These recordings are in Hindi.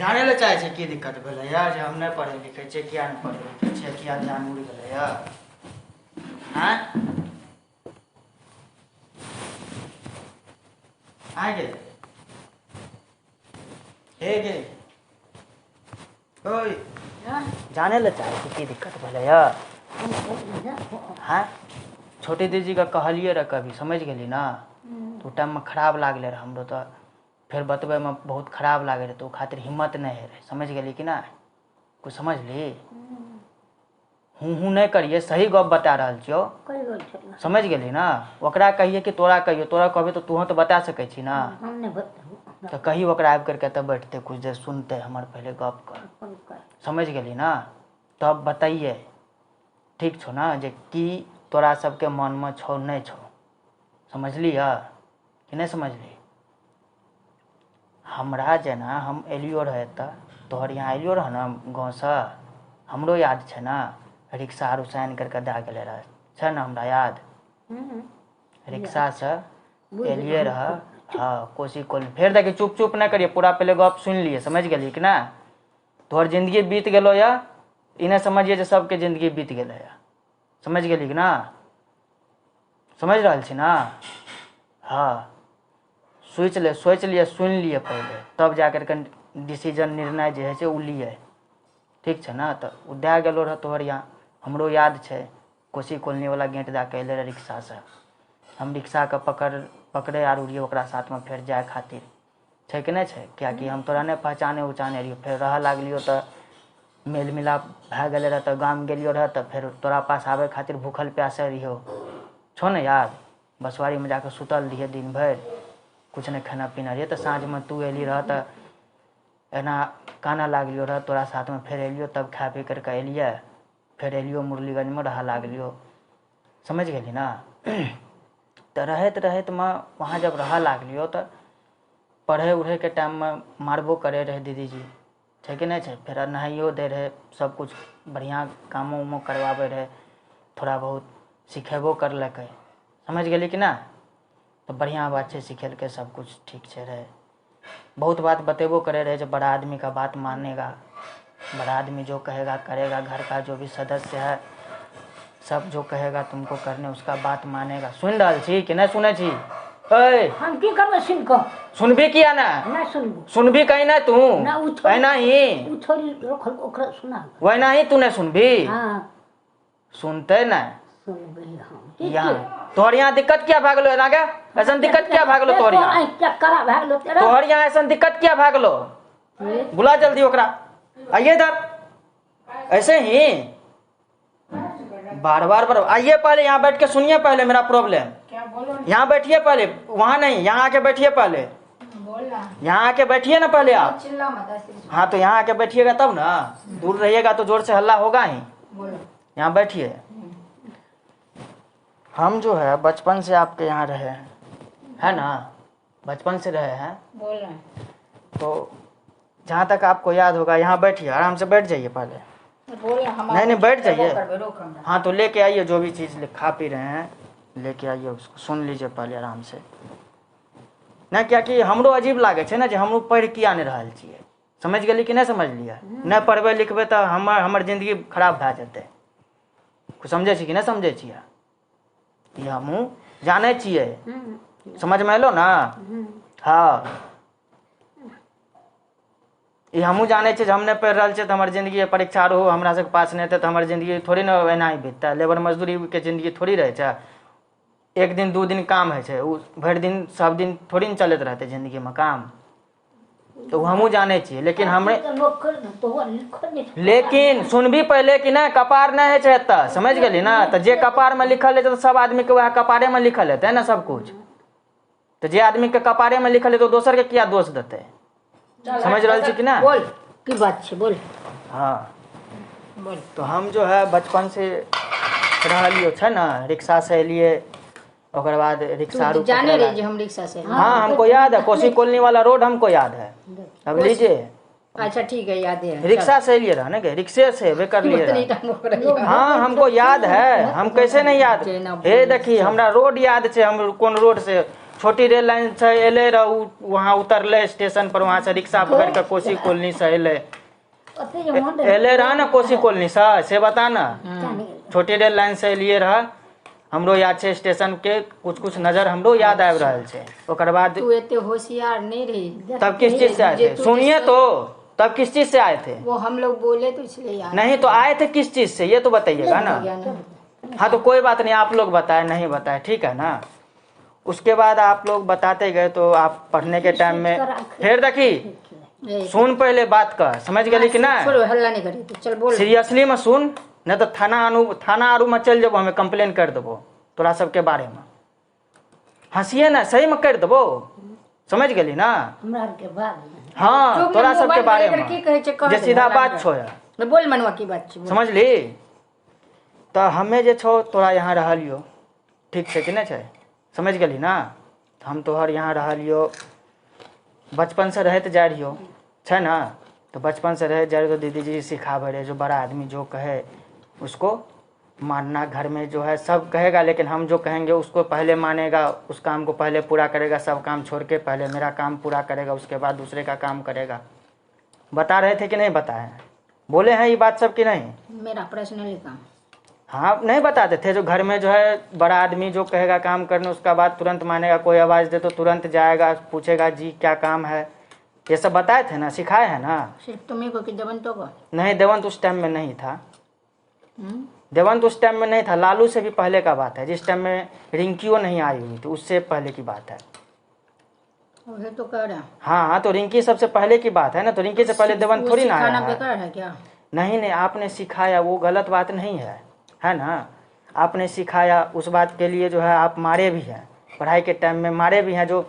जाने ले चाहे की दिक्कत भेलै जे हम नहीं पढ़े लिखे छियै, किया नहीं पढ़े लिखे छियै, किया ध्यान उड़ गेलै हैं? आ गे हे गे ओए जाने ले चाहे की दिक्कत भेलै हैं? छोटी दीदी का कहलिए रह कभी समझ गेली ना, तो टाइम में खराब लागले रह हमरो, तो फिर बतबे में बहुत खराब लागे रहे, तो खातिर हिम्मत नहीं है रहे, समझ गेली कि ना? कुछ समझ ली? हूँ नहीं करिए, सही गप बता रहा छियो, समझ गेली ना? ओकरा कहिए कि तोरा कहियो, तोरा कहबे तो तू तो बता सकै छी ना, तो कही ओकरा आबि करके तब बैठते कुछ देर सुनते हमार पहले गप कर, समझ गेली ना? तब बताइए ठीक छो ना, जे की तोरा सबके मन में छो नहीं छो, समझली कि नहीं समझली? हमरा जेना हम एलियो रहे तोहर यहाँ एलियो रह ना गाँव से, हमरो याद छे ना, रिक्शा रुसाइन करके दे गेले रह छे ना, हमरा याद रिक्शा से एलिए रह। हाँ कोशिश कोल फिर देखिए, चुप चुप नहीं करिए, पूरा पहले गप सुन लिए, समझ गेली कि ना? तोहर जिंदगी बीत गेलो या इन्हें समझिए जे सबके जिंदगी बीत गेले या, समझ गेली कि ना? समझ रहा छी ना? हाँ सोच लिए सुन लिए पहले, तब जा करके डिसीजन निर्णय जे है उ लिए, ठीक है ना? तो उ दे गेलो रह तोहर यहाँ, हमरो याद है, कोसी कॉलोनी वाला गेट दे के अले रहे रिक्शा से, हम रिक्शा के पकड़े आर रहिए ओकरा साथ में फिर जाए खातिर, है कि नहीं है? क्या कि हम तोरा नहीं पहचाने उचाने रहियो, फिर रह लागलियो तो मेल मिलाप भए गेले रह, तो गाम गेलियो रह, तो फिर तोरा पास आवे खातिर भूखल प्यासे रहियो, छो ना याद? बसवारी में जाकर सुतल रहिए दिन भर, कुछ नहीं खाना पीना रहिए, तो साँझ में तू एली रह, तो एना काना लागलियो रह, तोरा साथ में फिर एलियो, तब खा पी करके एलिए, फिर एलियो मुरलीगंज में रह लागलियो, समझ गेली ना? तो रहत में वहाँ जब रह लागलियो, तो पढ़े उढ़े के टाइम में मारबो करे रहे दीदी जी, है कि नहीं है? फिर नहाइयो दे रहे, सब कुछ बढ़िया कामो उमो करवावे रहे, थोड़ा बहुत सिखेबो कर लके, समझ गेली कि ना? तो बढ़िया बात है, सिखेल के सब कुछ ठीक से रहे, बहुत बात बतेबो करे रहे, जब बड़ा आदमी का बात मानेगा, बड़ा आदमी जो कहेगा करेगा, घर का जो भी सदस्य है सब जो कहेगा तुमको करने उसका बात मानेगा। सुन रहा छी कि नहीं सुने छी? हम की करबे सुन को? सुनबी किया ना? ना सुनबो। सुनबी कहीं ना तू? ना वैना ही उ थोड़ी रखल ओकरा सुना। वैना ही तू नहीं सुनबी? हां सुनते ना सुनबे हम। यहाँ तोहर यहाँ दिक्कत क्या भाग लो नागे? ऐसा दिक्कत क्या भाग लो तोहर यहाँ? क्या करा भाग लो तेरा? तोहर यहाँ ऐसा दिक्कत क्या भाग लो? बुला जल्दी ओकरा, आइए इधर, ऐसे ही बार बार आइए, पहले यहाँ बैठ के सुनिए पहले मेरा प्रॉब्लम। यहाँ बैठिए पहले, वहाँ नहीं, यहाँ आके बैठिए पहले, यहाँ आके बैठिए ना पहले आप। हाँ तो यहाँ आके बैठिएगा तब ना, दूर रहिएगा तो जोर से हल्ला होगा ही। यहाँ बैठिए। हम जो है बचपन से आपके यहाँ रहे है ना, बचपन से रहे हैं, तो जहाँ तक आपको याद होगा, यहाँ बैठिए, आराम से बैठ जाइए पहले। नहीं बैठ जाइए। हाँ तो लेके आइए, जो भी चीज़ खा पी रहे हैं लेके आइए, उसको सुन लीजिए पहले आराम से ना। क्या कि हमरो अजीब लागे छे ना, जे हम पढ़ किया नहीं रहल छियै, समझ गेली कि नहीं समझलिए? नहीं पढ़बे लिखबे तो हमर जिंदगी खराब भए जेतै, कुछ समझे छी कि नहीं समझे छियै? ये हमहूँ जाने छियै, समझ में एलो ना? हाँ ये हमहूँ जाने छियै, हम नहीं पढ़ रहा छियै तो हमारी जिंदगी परीक्षा रहो, हमरा सबके पास नहीं थे तो हमारी जिंदगी थोड़ी ना एना ही बीतता। लेबर मजदूरी के जिंदगी थोड़ी रहे छे, एक दिन दू दिन काम है छे, उ भर दिन सब दिन थोड़ी न चलते रहते जिंदगी में काम, तो हमहूँ जाने छियै। लेकिन हमरे लेकिन सुनबी पहले कि नहीं, कपार नहीं है एत, समझ गेली ना? तो जे कपार में लिखल है तो सब आदमी के वह कपारे में लिखल है ना सब कुछ, तो जे आदमी के कपारे में लिखल है तो दोसर के क्या दोष देते? समझ रहा छी कि ना? बोल की बात छे, बोल। हाँ बोल। तो हम जो है बचपन से रहलियो छे ना, रिक्शा से एलिए, ओकर बाद रिक्शा जाने रहे जे हम रिक्शा से। हाँ हमको याद है, कोसी कॉलोनी वाला रोड हमको याद है। अब लीजिए। अच्छा ठीक है, याद है। रिक्शा से लिए रहा ना, रिक्शे से वे कर लिए। हाँ हमको याद है, हम कैसे नहीं याद? हे देखिए हमरा रोड याद है, हम कौन रोड से छोटी रेल लाइन से एले रहू, वहाँ उतरले स्टेशन पर, वहाँ से रिक्शा पकड़ के कोसी कॉलोनी से एले एले रहा ना कोसी कॉलोनी से बता ना। छोटी रेल लाइन से एलिए रहा, हमरो याद है स्टेशन के कुछ नजर हमरो याद आबि रहल छै। ओकर बाद तू इतने होशियार नहीं रही। तब किस चीज से आए थे सुनिए तो, तब किस चीज से आए थे? वो हम लोग बोले तो इसलिए याद नहीं तो आए थे किस चीज से ये तो बताइएगा ना। हाँ तो कोई बात नहीं, आप लोग बताए नहीं बताए ठीक है ना। उसके बाद आप लोग बताते गए तो आप पढ़ने के टाइम में फिर देखी सुन पहले बात का, समझ गए कि ना। छोड़ो हल्ला नहीं करी तो चल बोल। सीरियसली में सुन, नहीं तो थाना आरू में चल जब हमें कंप्लेन कर देबो तोरा सबके बारे में। हंसिए ना, सही में कर देबो, समझ गली ना। हाँ तोरा सबके बारे में जे सीधा बात छो यार, बोल मनवा की बात छो, समझ ली। तो हमें जे छो तोरा यहाँ रहलियो ठीक छै कि नहीं छै, समझ गली ना। हम तोहर यहाँ रहलियो, बचपन से रहते जा रहियो छै ना। तो बचपन से रहे जा रहे तो दीदी जी सिखावे रहे, जो बड़ा आदमी जो कहे उसको मानना। घर में जो है सब कहेगा लेकिन हम जो कहेंगे उसको पहले मानेगा, उस काम को पहले पूरा करेगा। सब काम छोड़ के पहले मेरा काम पूरा करेगा, उसके बाद दूसरे का काम करेगा। बता रहे थे कि नहीं बताए? बोले हैं ये बात सब कि नहीं? मेरा पर्सनली काम। हाँ नहीं बताते थे, जो घर में जो है बड़ा आदमी जो कहेगा काम करने उसका बात तुरंत मानेगा। कोई आवाज़ दे तो तुरंत जाएगा, पूछेगा जी क्या काम है, ये सब बताए थे ना, सिखाए हैं ना। सिर्फ तुम्हें को कि देवंतो को? नहीं देवंत उस टाइम में नहीं था। देवंत उस टाइम में नहीं था, लालू से भी पहले का बात है। जिस टाइम में रिंकियो नहीं आई हुई थी उससे पहले की बात है। वही तो कह रहा। हाँ तो रिंकी सबसे पहले की बात है ना, तो रिंकी से पहले देवंत थोड़ी ना आया है। बेकार है क्या? नहीं आपने सिखाया, वो गलत बात नहीं है ना। आपने सिखाया, उस बात के लिए जो है आप मारे भी हैं, पढ़ाई के टाइम में मारे भी हैं। जो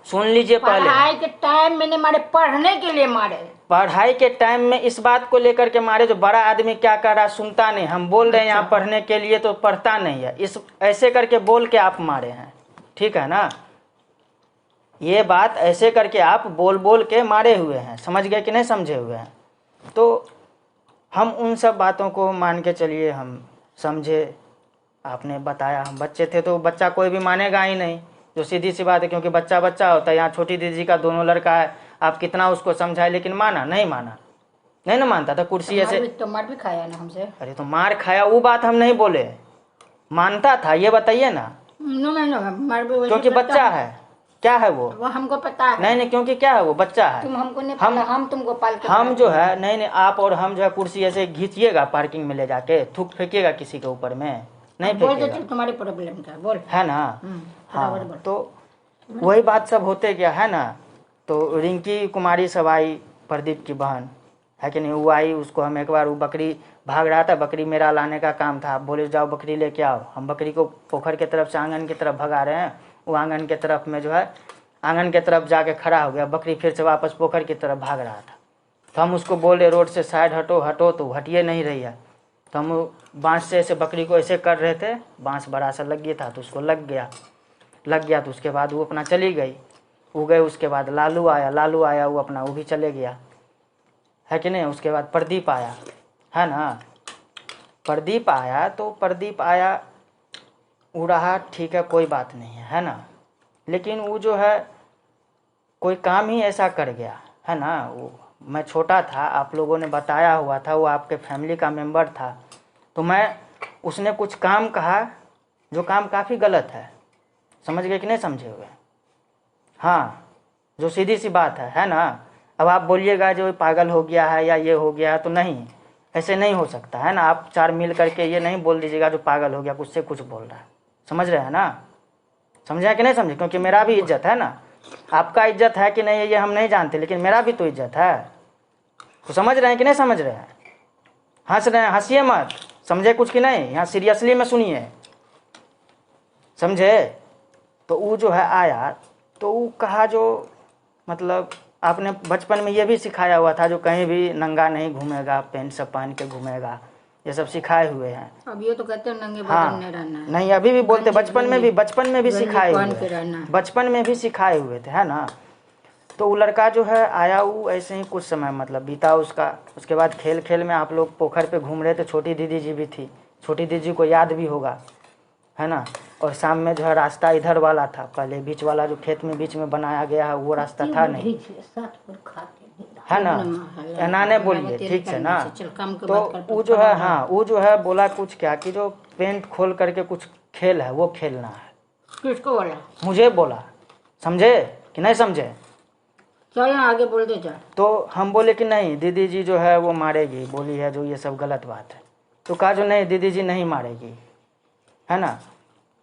सुन लीजिए पहले, पढ़ाई के टाइम मैंने मारे, पढ़ने के लिए मारे। पढ़ाई के टाइम में इस बात को लेकर के मारे, जो बड़ा आदमी क्या कर रहा सुनता नहीं। हम बोल रहे हैं यहाँ पढ़ने के लिए तो पढ़ता नहीं है, इस ऐसे करके बोल के आप मारे हैं, ठीक है ना। ये बात ऐसे करके आप बोल के मारे हुए हैं, समझ गए कि नहीं समझे हुए हैं। तो हम उन सब बातों को मान के चलिए, हम समझे, आपने बताया। हम बच्चे थे तो बच्चा कोई भी मानेगा ही नहीं, जो सीधी सी बात है, क्योंकि बच्चा बच्चा होता है। यहाँ छोटी दीदी का दोनों लड़का है, आप कितना उसको समझाए लेकिन माना नहीं ना मानता था। कुर्सी ऐसे तो मार भी खाया ना हमसे। अरे तो मार खाया वो बात हम नहीं बोले, मानता था ये बताइए ना। मार भी क्योंकि बच्चा है, क्या है वो हमको पता है। नहीं क्योंकि क्या है वो बच्चा है। तुम हमको नहीं पता, हम तुमको पाल के हम जो है नहीं आप और हम जो है कुर्सी ऐसे घींचिएगा पार्किंग में ले जाके, थूक फेंकिएगा किसी के ऊपर में नहीं फेंकिएगा। तुम्हारी प्रॉब्लम क्या बोल है ना। हाँ तो वही बात सब होते क्या है ना। तो रिंकी कुमारी सब आई, प्रदीप की बहन है कि नहीं, वो आई। उसको हम एक बार, वो बकरी भाग रहा था, बकरी मेरा लाने का काम था। बोले जाओ बकरी लेके आओ। हम बकरी को पोखर की तरफ से आंगन की तरफ भगा रहे हैं, वो आंगन के तरफ में जो है आंगन के तरफ जाके खड़ा हो गया। बकरी फिर से वापस पोखर की तरफ भाग रहा था। तो हम उसको बोले रोड से साइड हटो, तो हटिए नहीं रही है। तो हम बांस से ऐसे बकरी को ऐसे कर रहे थे, बांस बड़ा सा लग गया था तो उसको लग गया। तो उसके बाद वो अपना चली गई, वो गए। उसके बाद लालू आया, वो अपना वो भी चले गया, है कि नहीं। उसके बाद प्रदीप आया, है ना। प्रदीप आया तो प्रदीप आया, वो रहा ठीक है, कोई बात नहीं है ना। लेकिन वो जो है कोई काम ही ऐसा कर गया, है ना। वो मैं छोटा था, आप लोगों ने बताया हुआ था, वो आपके फैमिली का मेंबर था। तो उसने कुछ काम कहा जो काम काफ़ी गलत है, समझ गए कि नहीं समझे हुए। हाँ जो सीधी सी बात है ना। अब आप बोलिएगा जो पागल हो गया है या ये हो गया है, तो नहीं, ऐसे नहीं हो सकता है ना। आप चार मिल करके ये नहीं बोल दीजिएगा जो पागल हो गया कुछ से कुछ बोल रहा है, समझ रहे हैं ना। समझे कि नहीं समझे, क्योंकि मेरा भी इज्जत है ना। आपका इज्जत है कि नहीं ये हम नहीं जानते, लेकिन मेरा भी तो इज्जत है। तो समझ रहे हैं कि नहीं समझ रहे हैं। हंस रहे हैं, हंसिए मत, समझे कुछ कि नहीं, यहाँ सीरियसली में सुनिए, समझे। तो वो जो है आया, तो वो कहा जो मतलब आपने बचपन में ये भी सिखाया हुआ था, जो कहीं भी नंगा नहीं घूमेगा, पैंट सब पहन के घूमेगा, ये सब सिखाए हुए हैं। अब ये तो कहते हैं नंगे हाँ बदन नहीं रहना है। नहीं अभी भी बोलते, बचपन में भी सिखाए हुए, रहना। बचपन में भी सिखाए हुए थे, है ना। तो वो लड़का जो है आया, वो ऐसे ही कुछ समय मतलब बीता उसका। उसके बाद खेल में आप लोग पोखर पे घूम रहे थे, छोटी दीदी जी भी थी, छोटी दीदी को याद भी होगा, है ना। और शाम में जो है रास्ता इधर वाला था, पहले बीच वाला जो खेत में बीच में बनाया गया है वो रास्ता था नहीं, है ना। एनाने बोलिए, ठीक है ना। चल काम के तो बात कर, वो जो है, हाँ वो जो है बोला कुछ क्या कि जो पेंट खोल करके कुछ खेल है वो खेलना है, किसको बोला? मुझे बोला, समझे कि नहीं समझे। चल ना आगे बोल दे जा। तो हम बोले कि नहीं दीदी जी जो है वो मारेगी, बोली है जो ये सब गलत बात है। तो कहा जो नहीं दीदी जी नहीं मारेगी, है ना।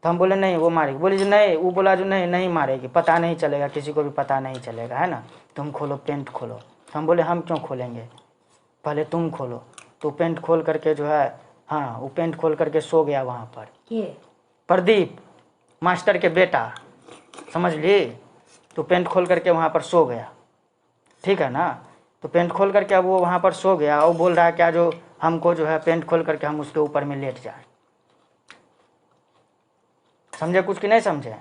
तो हम बोले नहीं वो मारेगी, बोली जो नहीं, वो बोला जो नहीं नहीं मारेगी, पता नहीं चलेगा, किसी को भी पता नहीं चलेगा, है ना। तुम खोलो पेंट खोलो। तो हम बोले हम क्यों खोलेंगे, पहले तुम खोलो। तो पेंट खोल करके जो है, हाँ वो पेंट खोल करके सो गया वहाँ पर। प्रदीप मास्टर के बेटा, समझ ली। तो पेंट खोल करके वहाँ पर सो गया, ठीक है ना। तो पेंट खोल करके अब वो वहाँ पर सो गया और बोल रहा है क्या जो हमको जो है पेंट खोल करके हम उसके ऊपर में लेट जाए। समझे कुछ कि नहीं समझे।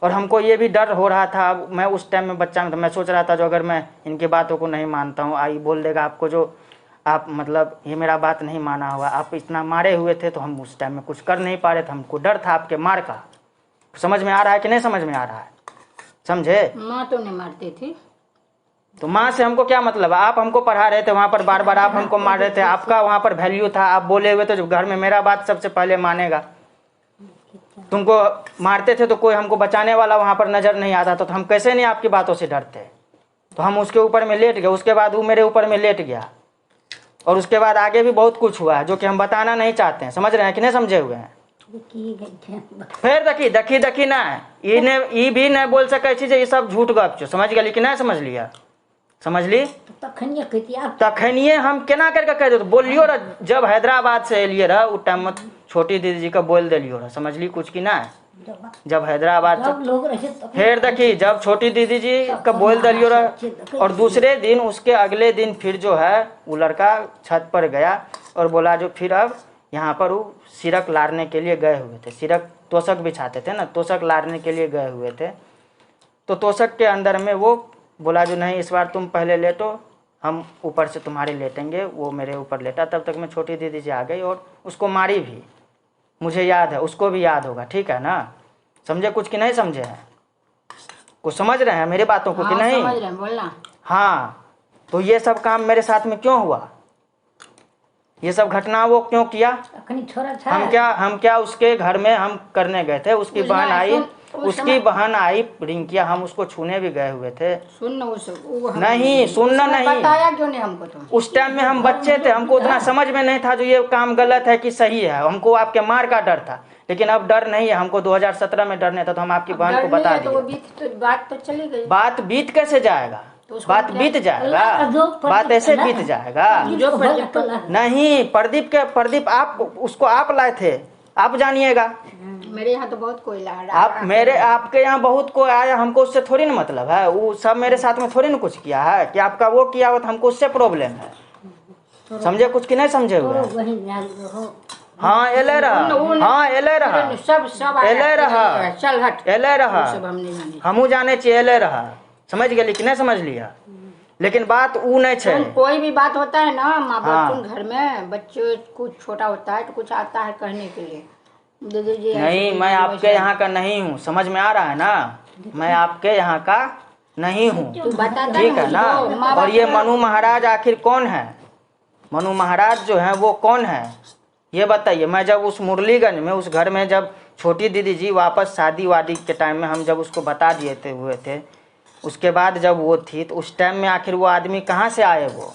और हमको ये भी डर हो रहा था, अब मैं उस टाइम में बच्चा में था, मैं सोच रहा था जो अगर मैं इनकी बातों को नहीं मानता हूँ, आई बोल देगा आपको जो आप मतलब ये मेरा बात नहीं माना हुआ, आप इतना मारे हुए थे। तो हम उस टाइम में कुछ कर नहीं पा रहे थे, हमको डर था आपके मार का। समझ में आ रहा है कि नहीं समझ में आ रहा है, समझे। माँ तो नहीं मारती थी। तो माँ से हमको क्या मतलब, आप हमको पढ़ा रहे थे वहाँ पर, बार बार आप हमको मार रहे थे, आपका वहाँ पर वैल्यू था, आप बोले हुए थे जो घर में मेरा बात सबसे पहले मानेगा। तुमको मारते थे तो कोई हमको बचाने वाला वहाँ पर नजर नहीं आता था, तो हम कैसे नहीं आपकी बातों से डरते। तो हम उसके ऊपर में लेट गए, उसके बाद वो मेरे ऊपर में लेट गया, और उसके बाद आगे भी बहुत कुछ हुआ है जो कि हम बताना नहीं चाहते हैं। समझ रहे हैं कि नहीं समझे हुए हैं। फिर देखी देखी ना ई भी नहीं बोल सके छी जे ये सब झूठ गप छो, समझ गली कि नहीं समझ लिया, समझ ली। तखनिए हम केना करके कह दे बोलियो रहा, जब हैदराबाद से एलिए रहा उस टाइम में छोटी दीदी जी का बोल दिलियो रहा, समझ ली कुछ कि ना। जब हैदराबाद से फिर देखी जब छोटी दीदी जी का बोल दिलियो रहा, और दूसरे दिन उसके अगले दिन फिर जो है वो लड़का छत पर गया और बोला जो फिर अब यहाँ पर वो सिरक लारने के लिए गए हुए थे, सिरक तोशक बिछाते थे ना, तोशक लारने के लिए गए हुए थे। तो तोशक के अंदर में वो बोला जो नहीं इस बार तुम पहले लेटो, हम ऊपर से तुम्हारे लेटेंगे। वो मेरे ऊपर लेटा, तब तक मैं छोटी दीदी जी आ गई और उसको मारी भी, मुझे याद है, उसको भी याद होगा, ठीक है ना। समझे कुछ कि नहीं समझे हैं, कुछ समझ रहे हैं मेरी बातों को कि नहीं। समझ रहे हैं, बोलना। हाँ, तो ये सब काम मेरे साथ में क्यों हुआ, ये सब घटना वो क्यों किया। हम क्या उसके घर में हम करने गए थे, उसकी बहन आई, उसकी बहन आई रिंकिया, हम उसको छूने भी गए हुए थे। नहीं सुनना नहीं, बताया क्यों नहीं हमको तुम? उस टाइम में हम बच्चे थे, हमको उतना समझ में नहीं था जो ये काम गलत है कि सही है, हमको आपके मार का डर था। लेकिन अब डर नहीं है हमको, 2017 में डर नहीं था, तो हम आपकी बहन को बता दिए। बात तो चली गई, बात बीत कैसे जाएगा, बात बीत जाएगा, बात ऐसे बीत जाएगा। नहीं प्रदीप आप उसको आप लाए थे, आप जानिएगा। मेरे यहाँ तो बहुत कोई ला आपके यहाँ बहुत कोई आया, हमको उससे थोड़ी ना मतलब है, वो सब मेरे साथ में थोड़ी ना कुछ किया है कि आपका वो किया हो तो हमको उससे प्रॉब्लम है। समझे कुछ कि नहीं समझे हुए। हाँ एले रहा, हाँ एले रहा, सब एले रहा, चल हट, एले रहा, हमू जाने चाहिए एले रहा, समझ गए कि नहीं समझ लिया। लेकिन बात वो नहीं है, कोई भी बात होता है ना माँ बाप घर में, बच्चे कुछ छोटा होता है तो कुछ आता है कहने के लिए, दीदी जी नहीं मैं आपके यहाँ का नहीं हूँ, समझ में आ रहा है ना, मैं आपके यहाँ का नहीं हूँ, ठीक है ना। और ये मनु महाराज आखिर कौन है, मनु महाराज जो है वो कौन है ये बताइए। मैं जब उस मुरलीगंज में उस घर में जब छोटी दीदी जी वापस शादी वादी के टाइम में हम जब उसको बता दिए थे हुए थे, उसके बाद जब वो थी तो उस टाइम में आखिर वो आदमी कहाँ से आए, वो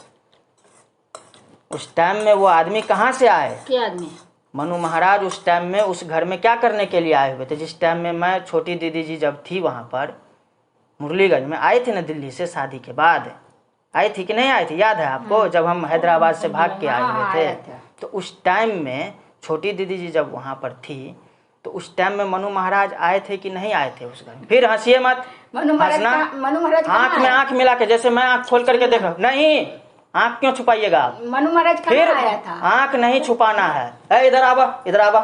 उस टाइम में वो आदमी कहाँ से आए, क्या आदमी? मनु महाराज उस टाइम में उस घर में क्या करने के लिए आए हुए थे, जिस टाइम में मैं छोटी दीदी जी जब थी वहाँ पर मुरलीगंज में आई थी ना, दिल्ली से शादी के बाद आई थी कि नहीं आई थी, याद है आपको, जब हम हैदराबाद से भाग के आए हुए थे। तो उस टाइम में छोटी दीदी जी जब वहाँ पर थी तो उस टाइम में मनु महाराज आए थे कि नहीं आए थे उस घर में। फिर हंसिए मत, हंसना, आंख में आंख मिला के, जैसे मैं आंख खोल करके देखा, नहीं आंख क्यों छुपाइएगा आप, मनु महाराज फिर आया था, आंख नहीं छुपाना है। इधर आवा, इधर आवा।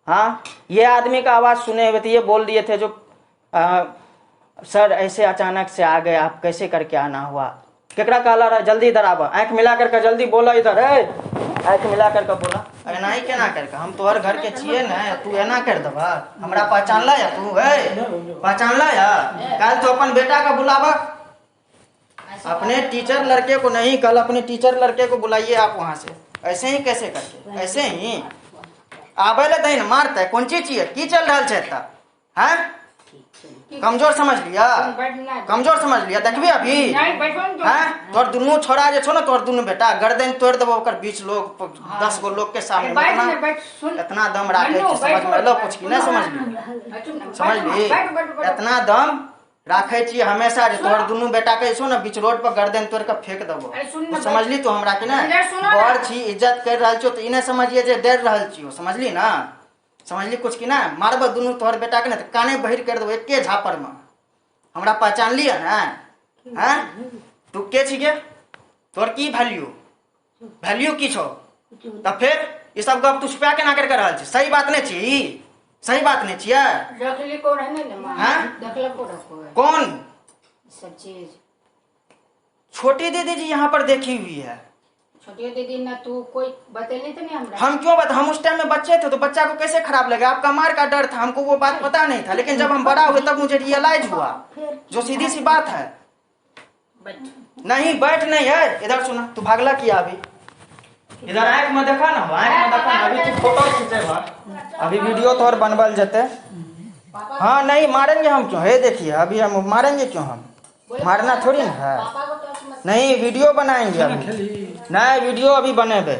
हाँ ये आदमी का आवाज सुने हुए थे, ये बोल दिए थे जो सर ऐसे अचानक से आ गए आप, कैसे करके आना हुआ, केकरा कहला रहा, जल्दी इधर आवा, आंख मिला करके जल्दी बोला इधर है। आँख मिला करके बोला एना ही केना करके हम तोहर घर के छिए ना, तू एना कर देबा, हमरा पहचानला या तू है, पहचानला या? कल तो अपन बेटा का बुलावा, अपने टीचर लड़के को नहीं, कल अपने टीचर लड़के को बुलाइए आप वहाँ से। ऐसे ही कैसे करके, ऐसे ही आबे ले दही मारते कौन चीज चाहिए, की चल रहा है? हैं कमजोर समझ लिया, कमजोर समझ लिया, देखबी अभी हैं तोर दुनू छोड़ा जे छो ना, तोर दुनू बेटा गर्दन तोड़ देबो ओकर 20 लोग 10 गो लोग के सामने। इतना दम राखे छी, समझ में लो कुछ की नहीं समझ ली, समझ ली? इतना दम राखे छी हमेशा जे तोहर दुनू बेटा के छो ना बीच रोड पर गर्दन तोड़ के फेंक देबो, समझ ली? तो हमरा के ना बड़ छी, इज्जत कर रहल छो तो इने समझिए जे डर रहल छी, समझ ली ना? समझ ली कुछ की ना? मारब दुनू तोहर बेटा के ना तो काने बहिर कर देबो एके झापर में। हमरा पहचान लिया ना? हैं तू के छी गे? तोर की वैल्यू, वैल्यू की छो? तब फिर ये सब गप तू छुपा के ना कर रहल छी, सही बात नहीं छी, सही बात नहीं छिए? रखली को रहने ने मां, देखला को रखो कौन सब चीज? छोटी दीदी जी यहाँ पर देखी हुई है। छोटी दीदी ना तू कोई बतेली तो नहीं हमरा? हम क्यों बता, हम उस टाइम में बच्चे थे तो बच्चा को कैसे खराब लगे? आपका मार का डर था, हमको वो बात पता नहीं था, लेकिन जब हम बड़ा हुए तब मुझे रियलाइज हुआ, जो सीधी सी बात है। नहीं बैठ नहीं है, इधर सुना, तू भागला किया अभी? इधर आँख में देखा ना, आँख में देखा ना, अभी तू फोटो खींचेगा, अभी वीडियो तो और बनबल जते। हाँ नहीं मारेंगे हम क्यों है, देखिए अभी हम मारेंगे क्यों, हम मारना थोड़ी ना है। नहीं वीडियो बनाएंगे अभी, नहीं वीडियो अभी बनेबे।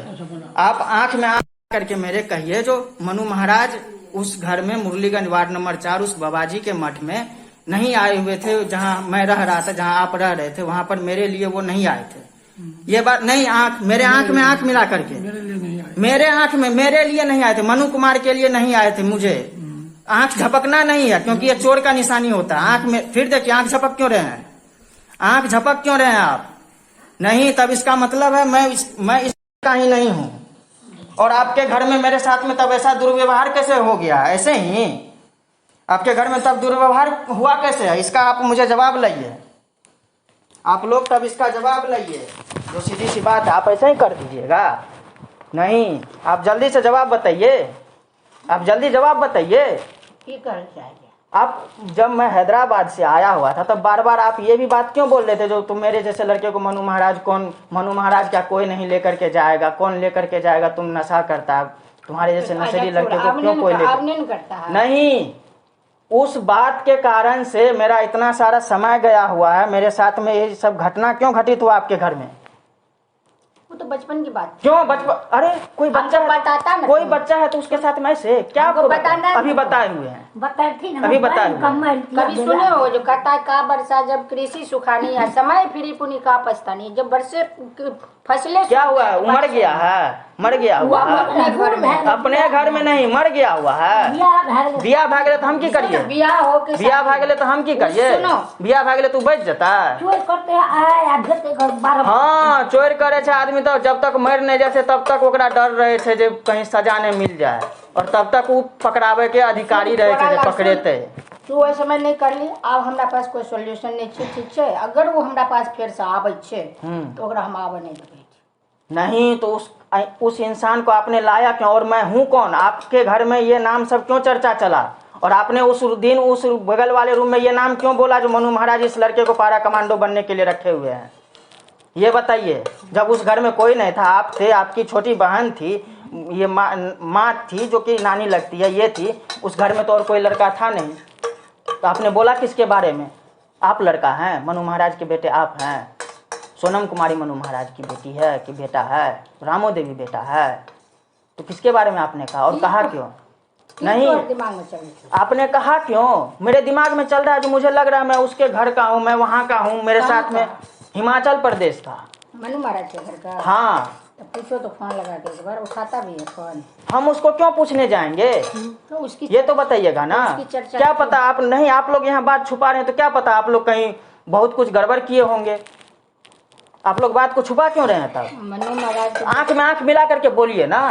आप आंख में आंख करके मेरे कहिए जो मनु महाराज उस घर में मुरलीगंज वार्ड नंबर 4 उस बाबाजी के मठ में नहीं आए हुए थे, जहां मैं रह रहा था, जहां आप रह रहे थे, वहां पर मेरे लिए वो नहीं आए थे। ये बात नहीं, आंख मेरे आंख में आंख मिला करके, मेरे आंख में मेरे लिए नहीं आए थे, मनु कुमार के लिए नहीं आए थे। मुझे आंख झपकना नहीं है, क्योंकि ये चोर का निशानी होता है आंख में। फिर देखिए आंख झपक क्यों रहे हैं, आंख झपक क्यों रहे हैं आप? नहीं तब इसका मतलब है मैं इसका ही नहीं हूँ। और आपके घर में मेरे साथ में तब ऐसा दुर्व्यवहार कैसे हो गया? ऐसे ही आपके घर में तब दुर्व्यवहार हुआ कैसे है? इसका आप मुझे जवाब लाइए, आप लोग तब इसका जवाब लाइए, जो सीधी सी बात है। आप ऐसे ही कर दीजिएगा? नहीं आप जल्दी से जवाब बताइए, आप जल्दी जवाब बताइए। आप जब मैं हैदराबाद से आया हुआ था तब बार बार आप ये भी बात क्यों बोल रहे थे जो तुम मेरे जैसे लड़के को मनु महाराज मनु महाराज क्या कोई नहीं लेकर के जाएगा? कौन लेकर के जाएगा? तुम नशा करता है, तुम्हारे जैसे नशेड़ी लड़के को क्यों कोई लेकर? नहीं उस बात के कारण से मेरा इतना सारा समय गया हुआ है, मेरे साथ में ये सब घटना क्यों घटित हुआ आपके घर में? वो तो बचपन की बात। क्यों बचपन? अरे कोई बच्चा बताता ना, कोई बच्चा है तो उसके साथ में ऐसे क्या अभी बताए हुए हैं, अभी बताए हुए। कभी सुने हो जो कहता है का वर्षा जब कृषि सुखानी है समय फिरी पुनी का पछतानी, जब वर्षे फसलें क्या हुआ है? मर गया है, मर गया हुआ है अपने घर में नहीं, मर गया हुआ है। बिया भाग ले तो हम की करिए? बिया भाग ले तो हम की करिए? बिया भाग ले तू बच जाता। हाँ चोर करे छे आदमी तो जब तक मर नहीं जाए तब तक ओकरा डर रहे थे जे कहीं सजा नहीं मिल जाए, और तब तक वो पकड़ावे के अधिकारी रहे थे जे पकड़ेते। तू वही समय नहीं कर ली, अब हमरा पास कोई सोल्यूशन नहीं छे, ठीक छे? अगर वो हमरा पास फिर से आवे छे तो ओकरा हम आवे नहीं देबे। नहीं तो उस इंसान को आपने लाया क्यों? और मैं हूँ कौन? आपके घर में ये नाम सब क्यों चर्चा चला? और आपने उस दिन उस बगल वाले रूम में ये नाम क्यों बोला जो मनु महाराज इस लड़के को पारा कमांडो बनने के लिए रखे हुए हैं? ये बताइए। जब उस घर में कोई नहीं था, आप थे, आपकी छोटी बहन थी, ये माँ थी जो कि नानी लगती है, ये थी, उस घर में तो और कोई लड़का था नहीं, तो आपने बोला किसके बारे में? आप लड़का हैं, मनु महाराज के बेटे आप हैं। सोनम कुमारी मनु महाराज की बेटी है कि बेटा है? रामो देवी बेटा है, तो किसके बारे में आपने कहा और कहा क्यों? नहीं दिमाग में चल, आपने कहा क्यों? मेरे दिमाग में चल रहा है जो मुझे लग रहा है मैं उसके घर का हूँ, मैं वहाँ का हूँ, मेरे साथ में हिमाचल प्रदेश था। मनु महाराज के घर का? हाँ तो पूछो तो फोन लगा के एक बार, उठाता भी है फोन। हम उसको क्यों पूछने जाएंगे? तो उसकी ये तो बताइएगा ना। क्या पता आप नहीं, आप लोग यहाँ बात छुपा रहे हैं तो क्या पता आप लोग कहीं बहुत कुछ गड़बड़ किए होंगे। आप लोग बात को छुपा क्यों रहे हैं? तब मनु महाराज आंख में आंख मिला करके बोलिए ना।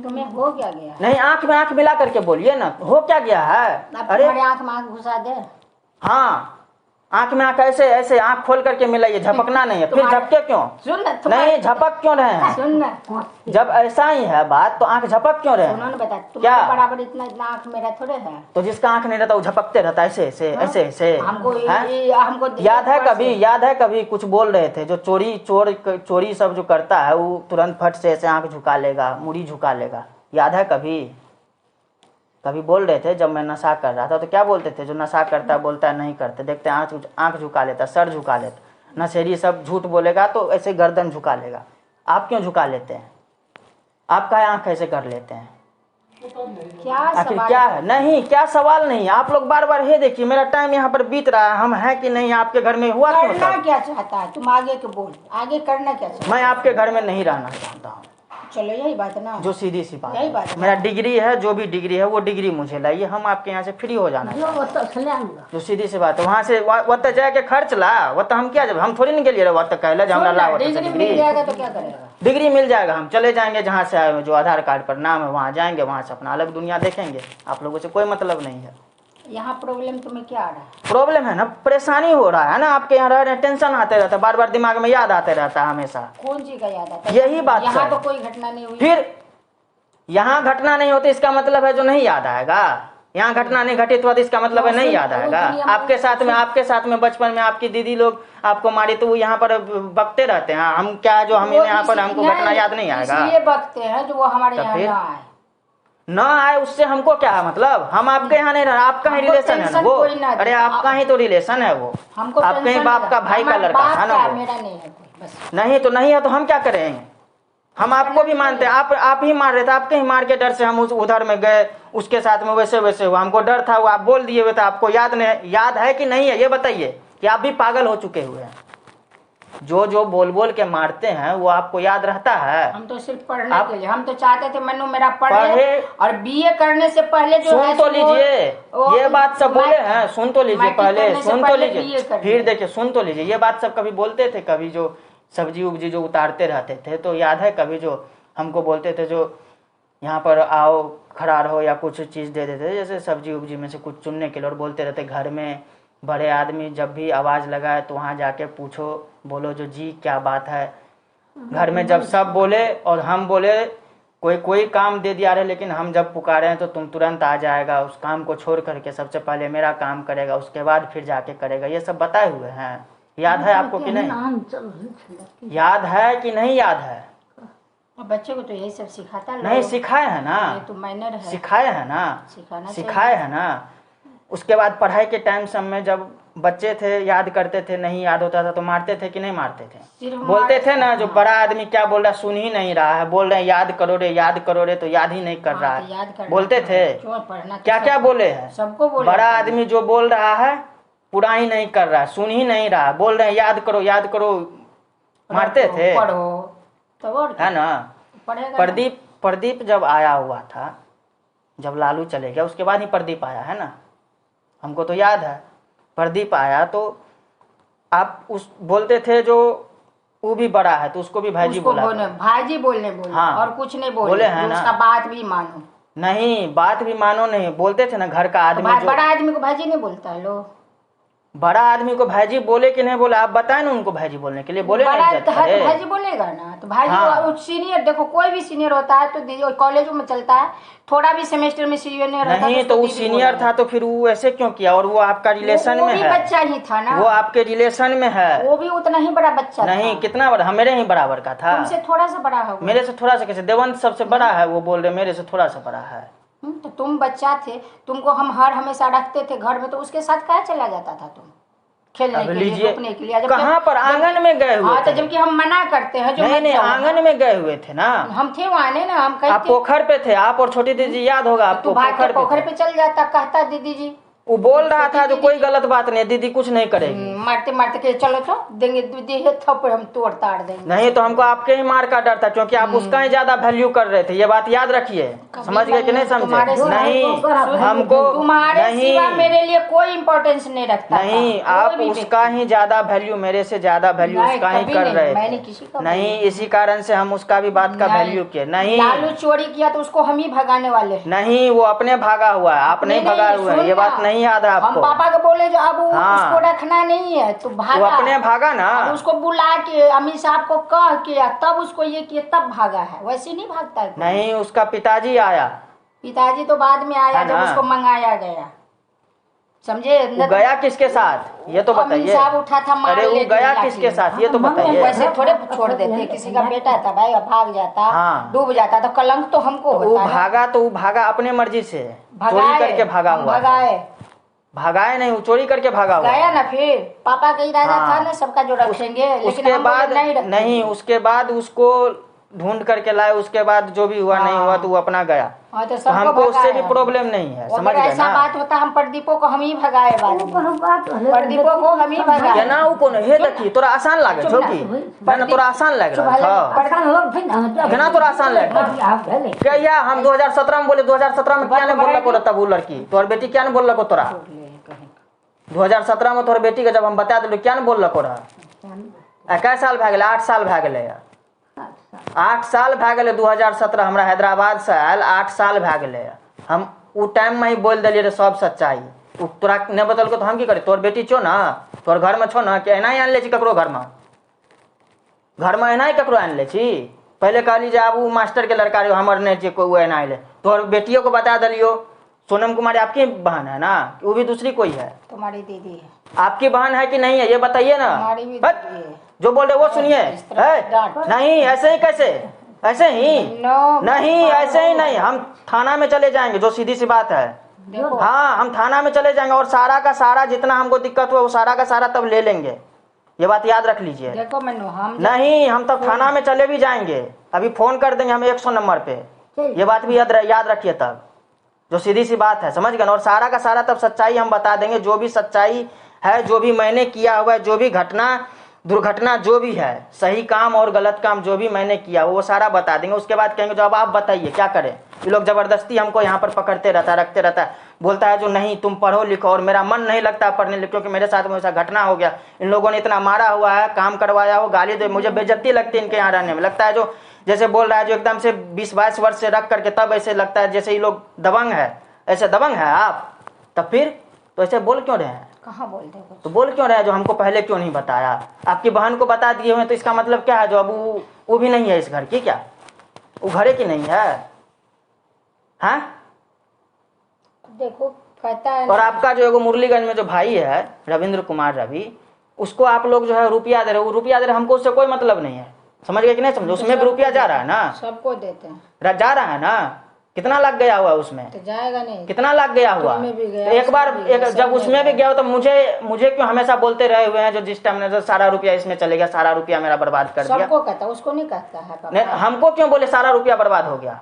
तुम्हें हो क्या गया? नहीं आंख में आंख मिला करके बोलिए ना, हो क्या गया है? अरे आंख में आंख घुसा दे। हाँ आंख में आंख ऐसे ऐसे आंख खोल करके मिलाइए, झपकना नहीं है। फिर झपके क्यों? सुन ना नहीं, झपक क्यों रहे हैं? सुन ना जब ऐसा ही है बात तो आंख झपक क्यों रहे सुनो हैं? ना बता, क्या? तुम्हारे बराबर इतना इतना आंख मेरा थोड़े है। तो जिसका आंख नहीं रहता वो झपकते रहता ऐसे ऐसे ऐसे ऐसे। हमको हैं? हमको याद है कभी कुछ बोल रहे थे, जो चोरी सब जो करता है वो तुरंत फट से ऐसे आंख झुका लेगा, मुड़ी झुका लेगा। याद है कभी बोल रहे थे जब मैं नशा कर रहा था तो क्या बोलते थे? जो नशा करता है बोलता है नहीं करते, देखते आंख झुका लेता, सर झुका लेता। नशेड़ी सब झूठ बोलेगा तो ऐसे गर्दन झुका लेगा। आप क्यों झुका लेते हैं? आप काहे आंख ऐसे कर लेते हैं? क्या आखिर सवाल क्या है? नहीं, क्या सवाल नहीं। आप लोग बार बार, हे देखिए मेरा टाइम यहाँ पर बीत रहा है, हम हैं कि नहीं? आपके घर में हुआ क्यों करना सब? क्या चाहता है? तुम आगे के बोल, आगे करना क्या चाहता मैं आपके घर में नहीं रहना चाहता हूँ। है? चलो यही बात है ना, जो सीधी सी बात यही बात है। है। मेरा डिग्री है, जो भी डिग्री है वो डिग्री मुझे लाइए, हम आपके यहाँ से फ्री हो जाना चाहिए। जो सीधी सी बात है, वहाँ से वो तो जाके खर्च ला, वो तो हम क्या, जब हम थोड़ी नहीं गेलिए वो तो कहला जो हमरा ला वो तो डिग्री मिल जाएगा तो क्या करेगा? डिग्री मिल जाएगा, हम चले जाएंगे जहाँ से आए हुए, जो आधार कार्ड पर नाम है वहाँ जाएंगे, वहाँ से अपना अलग दुनिया देखेंगे। आप लोगों से कोई मतलब नहीं है। यहाँ प्रॉब्लम तुम्हें क्या आ रहा है? प्रॉब्लम है ना, परेशानी हो रहा है ना, आपके यहाँ रह रहे हैं, टेंशन आते रहता है, बार बार दिमाग में याद आते रहता है हमेशा। कौन चीज का याद आता है? यही बात यहाँ है। तो कोई घटना नहीं हुई। फिर यहाँ घटना नहीं होती इसका मतलब है जो नहीं याद आएगा। यहाँ घटना नहीं घटित हुआ तो इसका मतलब है नहीं याद आएगा। आपके साथ में बचपन में आपकी दीदी लोग आपको मारी तो वो यहाँ पर बकते रहते हैं। हम क्या, जो हम यहाँ पर हमको घटना याद नहीं आएगा? इसलिए बकते हैं जो वो हमारे यहाँ ना आए। न आए उससे हमको क्या है मतलब? हम आपके यहाँ नहीं रह, आपका ही रिलेशन है ना वो। अरे आपका ही तो रिलेशन है वो, आपके ही बाप का भाई का लड़का था ना वो। मेरा नहीं है बस। नहीं तो नहीं है तो हम क्या करेंगे? हम आपको भी मानते हैं, आप ही मार रहे थे, आपके ही मार के डर से हम उधर में गए, उसके साथ में वैसे हुआ। हमको डर था, वो आप बोल दिए हुए थे, आपको याद है कि नहीं है? ये बताइए कि आप भी पागल हो चुके हुए हैं। जो बोल के मारते हैं वो आपको याद रहता है? हम तो सिर्फ पढ़ने के लिए, हम तो चाहते थे मनु मेरा पढ़े और बीए करने से पहले जो सुन तो लीजिए, ये बात सब बोले हैं, सुन तो लीजिए पहले, सुन तो लीजिए, फिर देखिए, सुन तो लीजिए। ये बात सब कभी बोलते थे, कभी जो सब्जी उब्जी जो उतारते रहते थे तो याद है कभी जो हमको बोलते थे जो यहाँ पर आओ खड़ा रहो या कुछ चीज़ दे देते थे, जैसे सब्जी उब्जी में से कुछ चुनने के लिए, और बोलते रहते घर में बड़े आदमी जब भी आवाज़ लगाए तो वहाँ जाके पूछो, बोलो जो जी क्या बात है। घर में जब सब बोले और हम बोले कोई काम दे दिया रहे, लेकिन हम जब पुकारे हैं तो तुम तुरंत आ जाएगा, उस काम को छोड़ करके सबसे पहले मेरा काम करेगा, उसके बाद फिर जाके करेगा। ये सब बताए हुए हैं, याद है आपको कि नहीं? याद है कि नहीं याद है? बच्चे को तो यही सब सिखाता नहीं सिखाए है ना? तो मैनर है, सिखाए है ना? सिखाए है ना? उसके बाद पढ़ाई के टाइम सब में जब बच्चे थे याद करते थे, नहीं याद होता था तो मारते थे कि नहीं मारते थे? बोलते थे ना जो बड़ा आदमी क्या बोल रहा है सुन ही नहीं रहा है, बोल रहे हैं याद करो रे, तो याद ही नहीं कर रहा है। बोलते थे क्या क्या बोले हैं? सबको बोले बड़ा आदमी जो बोल रहा है पूरा ही नहीं कर रहा है, सुन ही नहीं रहा, बोल रहे हैं याद करो, मारते थे, है ना? प्रदीप जब आया हुआ था, जब लालू चले गया उसके बाद ही प्रदीप आया है ना, हमको तो याद है। प्रदीप आया तो आप उस बोलते थे जो वो भी बड़ा है तो उसको भी भाईजी बोला, भाईजी बोलने हाँ, और कुछ नहीं बोले हैं ना, उसका बात भी मानो नहीं, बात भी मानो नहीं बोलते थे ना। घर का आदमी तो बड़ा आदमी को भाईजी नहीं बोलता है लो, बड़ा आदमी को भाईजी बोले कि नहीं बोले? आप बताएं ना उनको भाईजी बोलने के लिए। बोले नहीं तो भाईजी बोलेगा ना, तो भाईजी हाँ। सीनियर देखो कोई भी सीनियर होता है तो कॉलेजों में चलता है, थोड़ा भी सेमेस्टर में सीनियर नहीं तो वो सीनियर था तो फिर वो ऐसे क्यों किया? और वो आपका रिलेशन में है, बच्चा ही था ना, वो आपके रिलेशन में है, वो भी उतना ही बड़ा बच्चा नहीं था। कितना बड़ा? मेरे ही बराबर का था, तुमसे थोड़ा सा बड़ा है। मेरे से थोड़ा सा कैसे? देवंत सबसे बड़ा है, वो बोल रहे मेरे से थोड़ा सा बड़ा है। तो तुम बच्चा थे, तुमको हम हमेशा रखते थे घर में, तो उसके साथ क्या चला जाता था तुम खेलने के लिए, रुकने के लिए? कहाँ पर? आंगन में गए हुए थे, जबकि हम मना करते हैं जो नहीं आंगन में गए हुए थे ना, हम थे वहाँ ना, हम कहते आप पोखर पे थे, आप और छोटी दीदी, याद होगा आपको? पोखर पे चल जाता, कहता दीदी जी, वो बोल रहा था जो कोई गलत बात नहीं, दीदी कुछ नहीं करेगी, मारते के चलो तो देंगे दीदी थप्पड़, हम तोड़ ताड़ देंगे। नहीं तो हमको आपके ही मार का डर था, क्योंकि आप उसका ही ज्यादा वैल्यू कर रहे थे, ये बात याद रखिए। समझ गए कि नहीं समझे? नहीं हमको तुम्हारे सिवा मेरे लिए कोई इम्पोर्टेंस नहीं रखता, नहीं आप उसका ही ज्यादा वैल्यू, मेरे से ज्यादा वैल्यू उसका ही कर रहे थे। नहीं इसी कारण से हम उसका भी बात का वैल्यू किए। नहीं लालू चोरी किया तो उसको हम ही भगाने वाले, नहीं वो अपने भागा हुआ है, आप नहीं भगा हुए, ये बात नहीं नहीं याद है हम आपको? पापा को बोले जो अब हाँ। उसको रखना नहीं है तो वो भागा। अपने भागा ना। और उसको बुला के अमीर साहब को कह के तब उसको ये किया तब भागा है, वैसे नहीं भागता है कोई। नहीं, उसका पिताजी आया। पिताजी तो बाद में आया है जब ना? उसको मंगाया गया, समझे? वो गया किसके साथ ये तो अमीर बताइए? साहब उठा था मार अरे वो ले गया लाठी किसके में। साथ ये तो बताइए? वैसे थोड़े छोड़ देते, किसी का बेटा था भाई, भाग जाता हाँ। डूब जाता तो कलंक तो हमको वो होता है ना। भागा तो वो भागा अपने मर्जी से, चोरी भगाए, करके भागा हम हुआ था। भगाए, भगाए नहीं, वो चोरी करके भागा हुआ गया है। ना। फिर पापा का इरादा हाँ। था ना सबका जो रखेंगे, लेकिन उसके हम बोले बाद नहीं रखेंगे। नहीं, उसके बाद उसको ढूंढ करके लाए, उसके बाद जो भी हुआ नहीं हुआ तो वो अपना गया। हाँ तो तो सबको हमको उससे भी भगाया। प्रॉब्लम नहीं है, समझ अगर गए ऐसा ना? बात होता हम प्रदीपों को हम ही भगाए बाद में। प्रदीपों को हम ही भगाए। केना ऊ कोनो हे देखी तोरा आसान लागे छौ की? ना तोरा आसान लग रहा था? केना तोरा आसान लग रहा? क्या हम 2017 में बोले, 2017 में क्या नहीं बोलला को तब वो लड़की तोहर बेटी क्या नहीं बोलला को तोरा? 2017 में तोहर बेटी के जब हम बता दिलो क्या नहीं बोलला को रहा? कै साल भए गेलै? 8 साल भए गेलै। 8 साल भए गेलै। 2017 हमरा हैदराबाद से आयल, 8 साल भए गेलै। हम उ टाइम में ही बोल दिलियै रे सब सच्चाई। उ तोरा नहीं बतलको तो हम की करी? तोर बेटी छो ना, तोर घर में छो ना, कि एना ही आन ले छी ककरो घर में? घर में एना ही ककरो आन ले छी? पहले कहली जे आब उ मास्टर के लड़का रे, हमर नहीं छी कोई एना आइले। तोर बेटियों को बता दिलियो। सोनम कुमारी आपकी बहन है ना, वो भी दूसरी कोई है? तुम्हारी दीदी है। आपकी बहन है कि नहीं है ये बताइए ना। हमारी भी बस दीदी है। जो बोल रहे वो सुनिए। इस तरह डांट। नहीं ऐसे ही कैसे? ऐसे ही नो, नहीं, ऐसे ही नहीं। हम थाना में चले जाएंगे, जो सीधी सी बात है। देखो हाँ, हम थाना में चले जाएंगे और सारा का सारा जितना हमको दिक्कत हुआ वो सारा का सारा तब ले लेंगे। ये बात याद रख लीजिए। देखो मनु, हम नहीं, हम तब थाना में चले भी जाएंगे। अभी फोन कर देंगे हम 100 नंबर पे। ये बात भी याद रखिए तब, जो सीधी सी बात है, समझ गए ना? और सारा का सारा तब सच्चाई हम बता देंगे, जो भी सच्चाई है, जो भी मैंने किया हुआ है, जो भी घटना दुर्घटना जो भी है, सही काम और गलत काम जो भी मैंने किया वो सारा बता देंगे। उसके बाद कहेंगे जो अब आप बताइए क्या करें। ये लोग जबरदस्ती हमको यहाँ पर पकड़ते रहता है, रखते रहता है, बोलता है जो नहीं तुम पढ़ो लिखो, और मेरा मन नहीं लगता पढ़ने लिखो, क्योंकि मेरे साथ में ऐसा घटना हो गया। इन लोगों ने इतना मारा हुआ है, काम करवाया हो, गाली दे, मुझे बेइज्जती लगती है इनके यहाँ रहने में। लगता है जो जैसे बोल रहा है जो एकदम से 20-22 वर्ष से रख करके तब ऐसे लगता है जैसे ये लोग दबंग है। ऐसे दबंग है आप? तब फिर तो ऐसे बोल क्यों रहे हैं? कहाँ बोलते हो? तो बोल क्यों रहे हैं जो हमको पहले क्यों नहीं बताया? आपकी बहन को बता दिए हुए तो इसका मतलब क्या है? जो अब वो भी नहीं है इस घर की, क्या वो घरे की नहीं है? हाँ, देखो कहता है और आपका जो एगो मुरलीगंज में जो भाई है रविंद्र कुमार रवि, उसको आप लोग जो है रुपया दे रहे हो। वो रुपया दे रहे, हमको उससे कोई मतलब नहीं है, समझ गए कि नहीं समझे? उसमें भी रुपया जा रहा है ना, सबको देते हैं, जा रहा है ना। कितना लग गया हुआ उसमें? तो जाएगा नहीं। कितना लग गया हुआ? उसमें भी गया, तो एक बार उसमें भी गया, जब सब उसमें में भी गया। गया तो मुझे क्यों हमेशा बोलते रहे हुए हैं जो जिस टाइम ने सारा रुपया इसमें चले गया, सारा रुपया मेरा बर्बाद कर दिया। सबको कहता, उसको नहीं कहता है पापा। नहीं, हमको क्यों बोले सारा रुपया बर्बाद हो गया?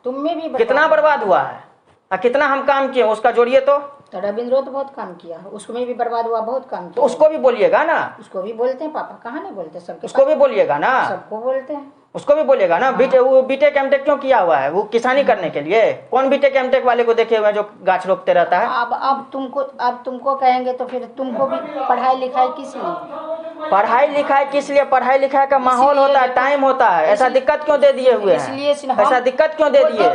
तुम में भी कितना बर्बाद हुआ है और कितना हम काम किए उसका जोड़िए तो रविंद्र तो बहुत काम किया, उसमें भी बर्बाद हुआ, बहुत काम तो किया। उसको भी बोलिएगा ना। उसको भी बोलते हैं पापा, कहाँ नहीं बोलते? सबके उसको भी बोलिएगा ना। सबको बोलते हैं। उसको भी बोलिएगा ना। वो बीटेक एमटेक क्यों किया हुआ है? वो किसानी करने के लिए। कौन बीटेक एमटेक वाले को देखे हुए हैं जो गाछ रोपते रहता है? अब तुमको कहेंगे तो फिर तुमको भी पढ़ाई लिखाई किस लिए? पढ़ाई लिखाई किस लिए? पढ़ाई लिखाई का माहौल होता है, टाइम होता है। ऐसा दिक्कत क्यों दे दिए हुए हैं? ऐसा दिक्कत क्यों दे दिए?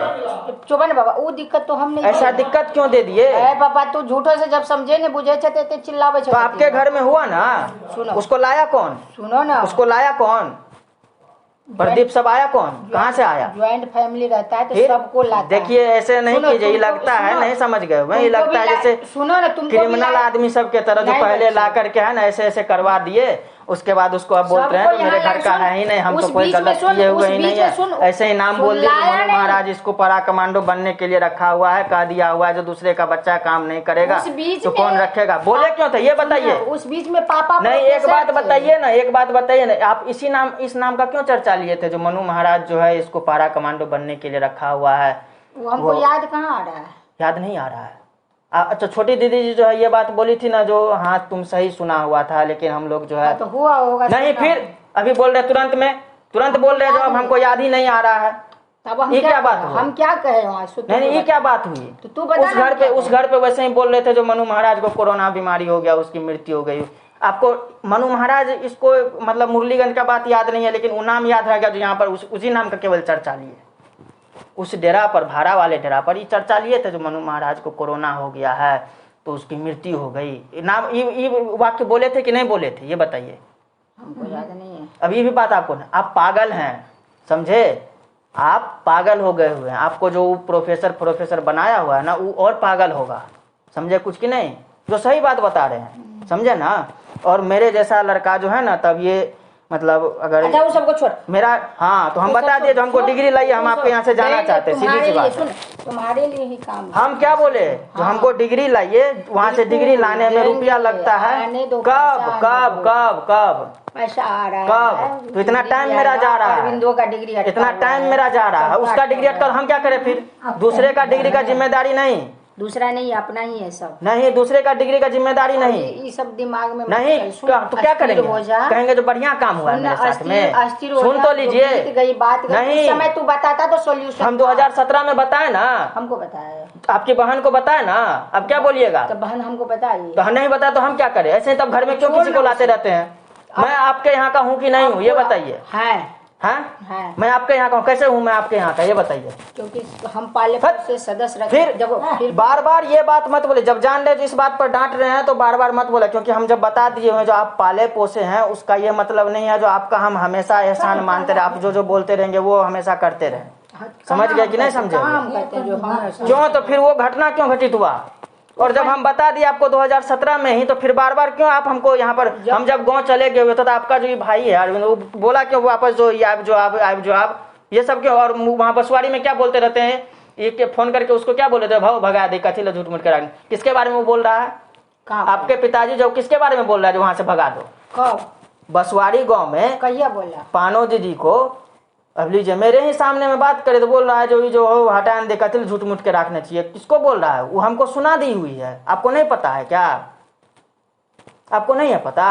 चुपन बाबा, वो दिक्कत तो हम नहीं ऐसा दिक्कत क्यों दे दिए? पापा तू झूठो से जब समझे ने बुझे छते चिल्लावे तो आपके घर में हुआ ना, सुनो। उसको लाया कौन? सुनो ना, उसको लाया कौन? प्रदीप सब आया कौन? कहाँ से आया? ज्वाइंट फैमिली रहता है तो फिर सबको लाता है। देखिए ऐसे नहीं सुनो, कीजिए, ये तुमको- लगता है सुनो, नहीं समझ गए हुए, ये तुमको लगता है भी जैसे सुनो ना, तुमको भी क्रिमिनल आदमी सब के तरह जो नहीं, पहले नहीं, ला करके है ना ऐसे ऐसे करवा दिए, उसके बाद उसको अब बोलते हैं सबको तो मेरे यहाँ घर का सुन, है ही नहीं, हम उस तो कोई बीच में गलत सुन, किए हुए उस ही बीच नहीं में सुन, है। ऐसे ही नाम सुन बोल दिए कि लाया मनु नहीं। महाराज इसको परा कमांडो बनने के लिए रखा हुआ है, कह दिया हुआ है जो दूसरे का बच्चा काम नहीं करेगा उस बीच तो में- कौन रखेगा? बोले क्यों थे ये बताइए। उस बीच में पापा नहीं, एक प्रोफेसर बात थे। बताइए ना, एक बात बताइए ना, आप इस नाम का क्यों चर्चा लिए थे जो मनु महाराज जो है इसको पारा कमांडो बनने के लिए रखा हुआ है? वो हमको याद कहाँ आ रहा है? याद नहीं आ रहा है? अच्छा, छोटी दीदी जी जो है ये बात बोली थी ना जो, हाँ तुम सही सुना हुआ था, लेकिन हम लोग जो है तो हुआ होगा। नहीं, सुना। फिर अभी बोल रहे तुरंत बोल रहे जो अब हमको याद ही नहीं आ रहा है। तब हम ये क्या बात कहें? हुआ? हम क्या कहे वहाँ? नहीं, ये क्या बात हुई? तो तू बता ना क्या उस घर पे वैसे ही बोल रहे थे जो मनु महाराज को कोरोना बीमारी हो गया, उसकी मृत्यु हो गई। आपको मनु महाराज इसको मतलब मुरलीगंज का बात याद नहीं है, लेकिन वो नाम याद रहेगा जो यहाँ पर उसी नाम का केवल चर्चा लिए। उस डेरा पर, भाड़ा वाले डेरा पर ये चर्चा लिए थे जो मनु महाराज को कोरोना हो गया है तो उसकी मृत्यु हो गई, नाम ये वाक्य बोले थे कि नहीं बोले थे, ये बताइए। हमको याद नहीं है। अब ये भी बात आपको नहीं, आप पागल हैं, समझे, आप पागल हो गए हुए हैं। आपको जो प्रोफेसर बनाया हुआ है ना वो और पागल होगा, समझे कुछ कि नहीं, जो सही बात बता रहे हैं, समझे ना। और मेरे जैसा लड़का जो है ना, तब ये मतलब अगर अच्छा वो सबको छोड़ मेरा, हाँ तो हम बता दिए जो हमको डिग्री लाइए, हम आपके यहाँ से जाना चाहते हैं, सीधी सी बात। तुम्हारे लिए ही काम। हम क्या बोले, जो हमको डिग्री लाइए, वहाँ से डिग्री लाने में रुपया लगता है, कब कब कब कब पैसा आ रहा है, कब, तो इतना टाइम मेरा जा रहा है, अरविंदो का डिग्री इतना टाइम मेरा जा रहा है, उसका डिग्री हटकर हम क्या करें फिर, दूसरे का डिग्री का जिम्मेदारी नहीं, दूसरा नहीं अपना ही है सब, नहीं दूसरे का डिग्री का जिम्मेदारी नहीं, ये सब दिमाग में नहीं तो क्या करेंगे, कहेंगे जो बढ़िया काम हुआ है मेरे साथ में, सुन तो लीजिए, गई बात नहीं समय तू बताता तो सोल्यूशन हम 2017 में बताए ना, हमको बताया, आपकी बहन को बताए ना, अब क्या बोलिएगा, तो बहन हमको बताइए, तो नहीं बताया तो हम क्या करें, ऐसे तब घर में क्यों किसी को लाते रहते हैं, मैं आपके यहाँ का हूँ कि नहीं हूँ ये बताइए, है मैं आपके यहाँ का हूँ, कैसे हूँ मैं आपके यहाँ का ये बताइए, क्योंकि हम पाले से सदस्य रखे, फिर बार बार ये बात मत बोले, जब जान रहे इस बात पर डांट रहे हैं तो बार बार मत बोले, क्योंकि हम जब बता दिए हैं जो आप पाले पोसे हैं उसका ये मतलब नहीं है जो आपका हम हमेशा एहसान मानते रहे, आप जो बोलते रहेंगे वो हमेशा करते रहे, समझ गए कि नहीं समझे, क्यों, तो फिर वो घटना क्यों घटित हुआ, और जब हम बता दिए आपको 2017 में ही, तो फिर बार बार क्यों आप हमको यहाँ पर, हम जब गांव चले गए हुए तो आपका जो ये भाई है अरविंद वो बोला क्यों वापस जो आप ये सब क्यों, और वहाँ बसवाड़ी में क्या बोलते रहते हैं, ये फोन करके उसको क्या बोले थे, भाव भगा दे कथी लो झूठ मूठ कर, किसके बारे में वो बोल रहा है, आपके पिताजी जो किसके बारे में बोल रहा है जो वहाँ से भगा दो, बसवाड़ी गाँव में कहिया बोला, पानो दीदी को, अब लीजिए मेरे ही सामने में बात करे तो बोल रहा है जो हटान दे कतिल झूठ मूठ के रखना चाहिए, किसको बोल रहा है, वो हमको सुना दी हुई है, आपको नहीं पता है क्या, आपको नहीं है पता,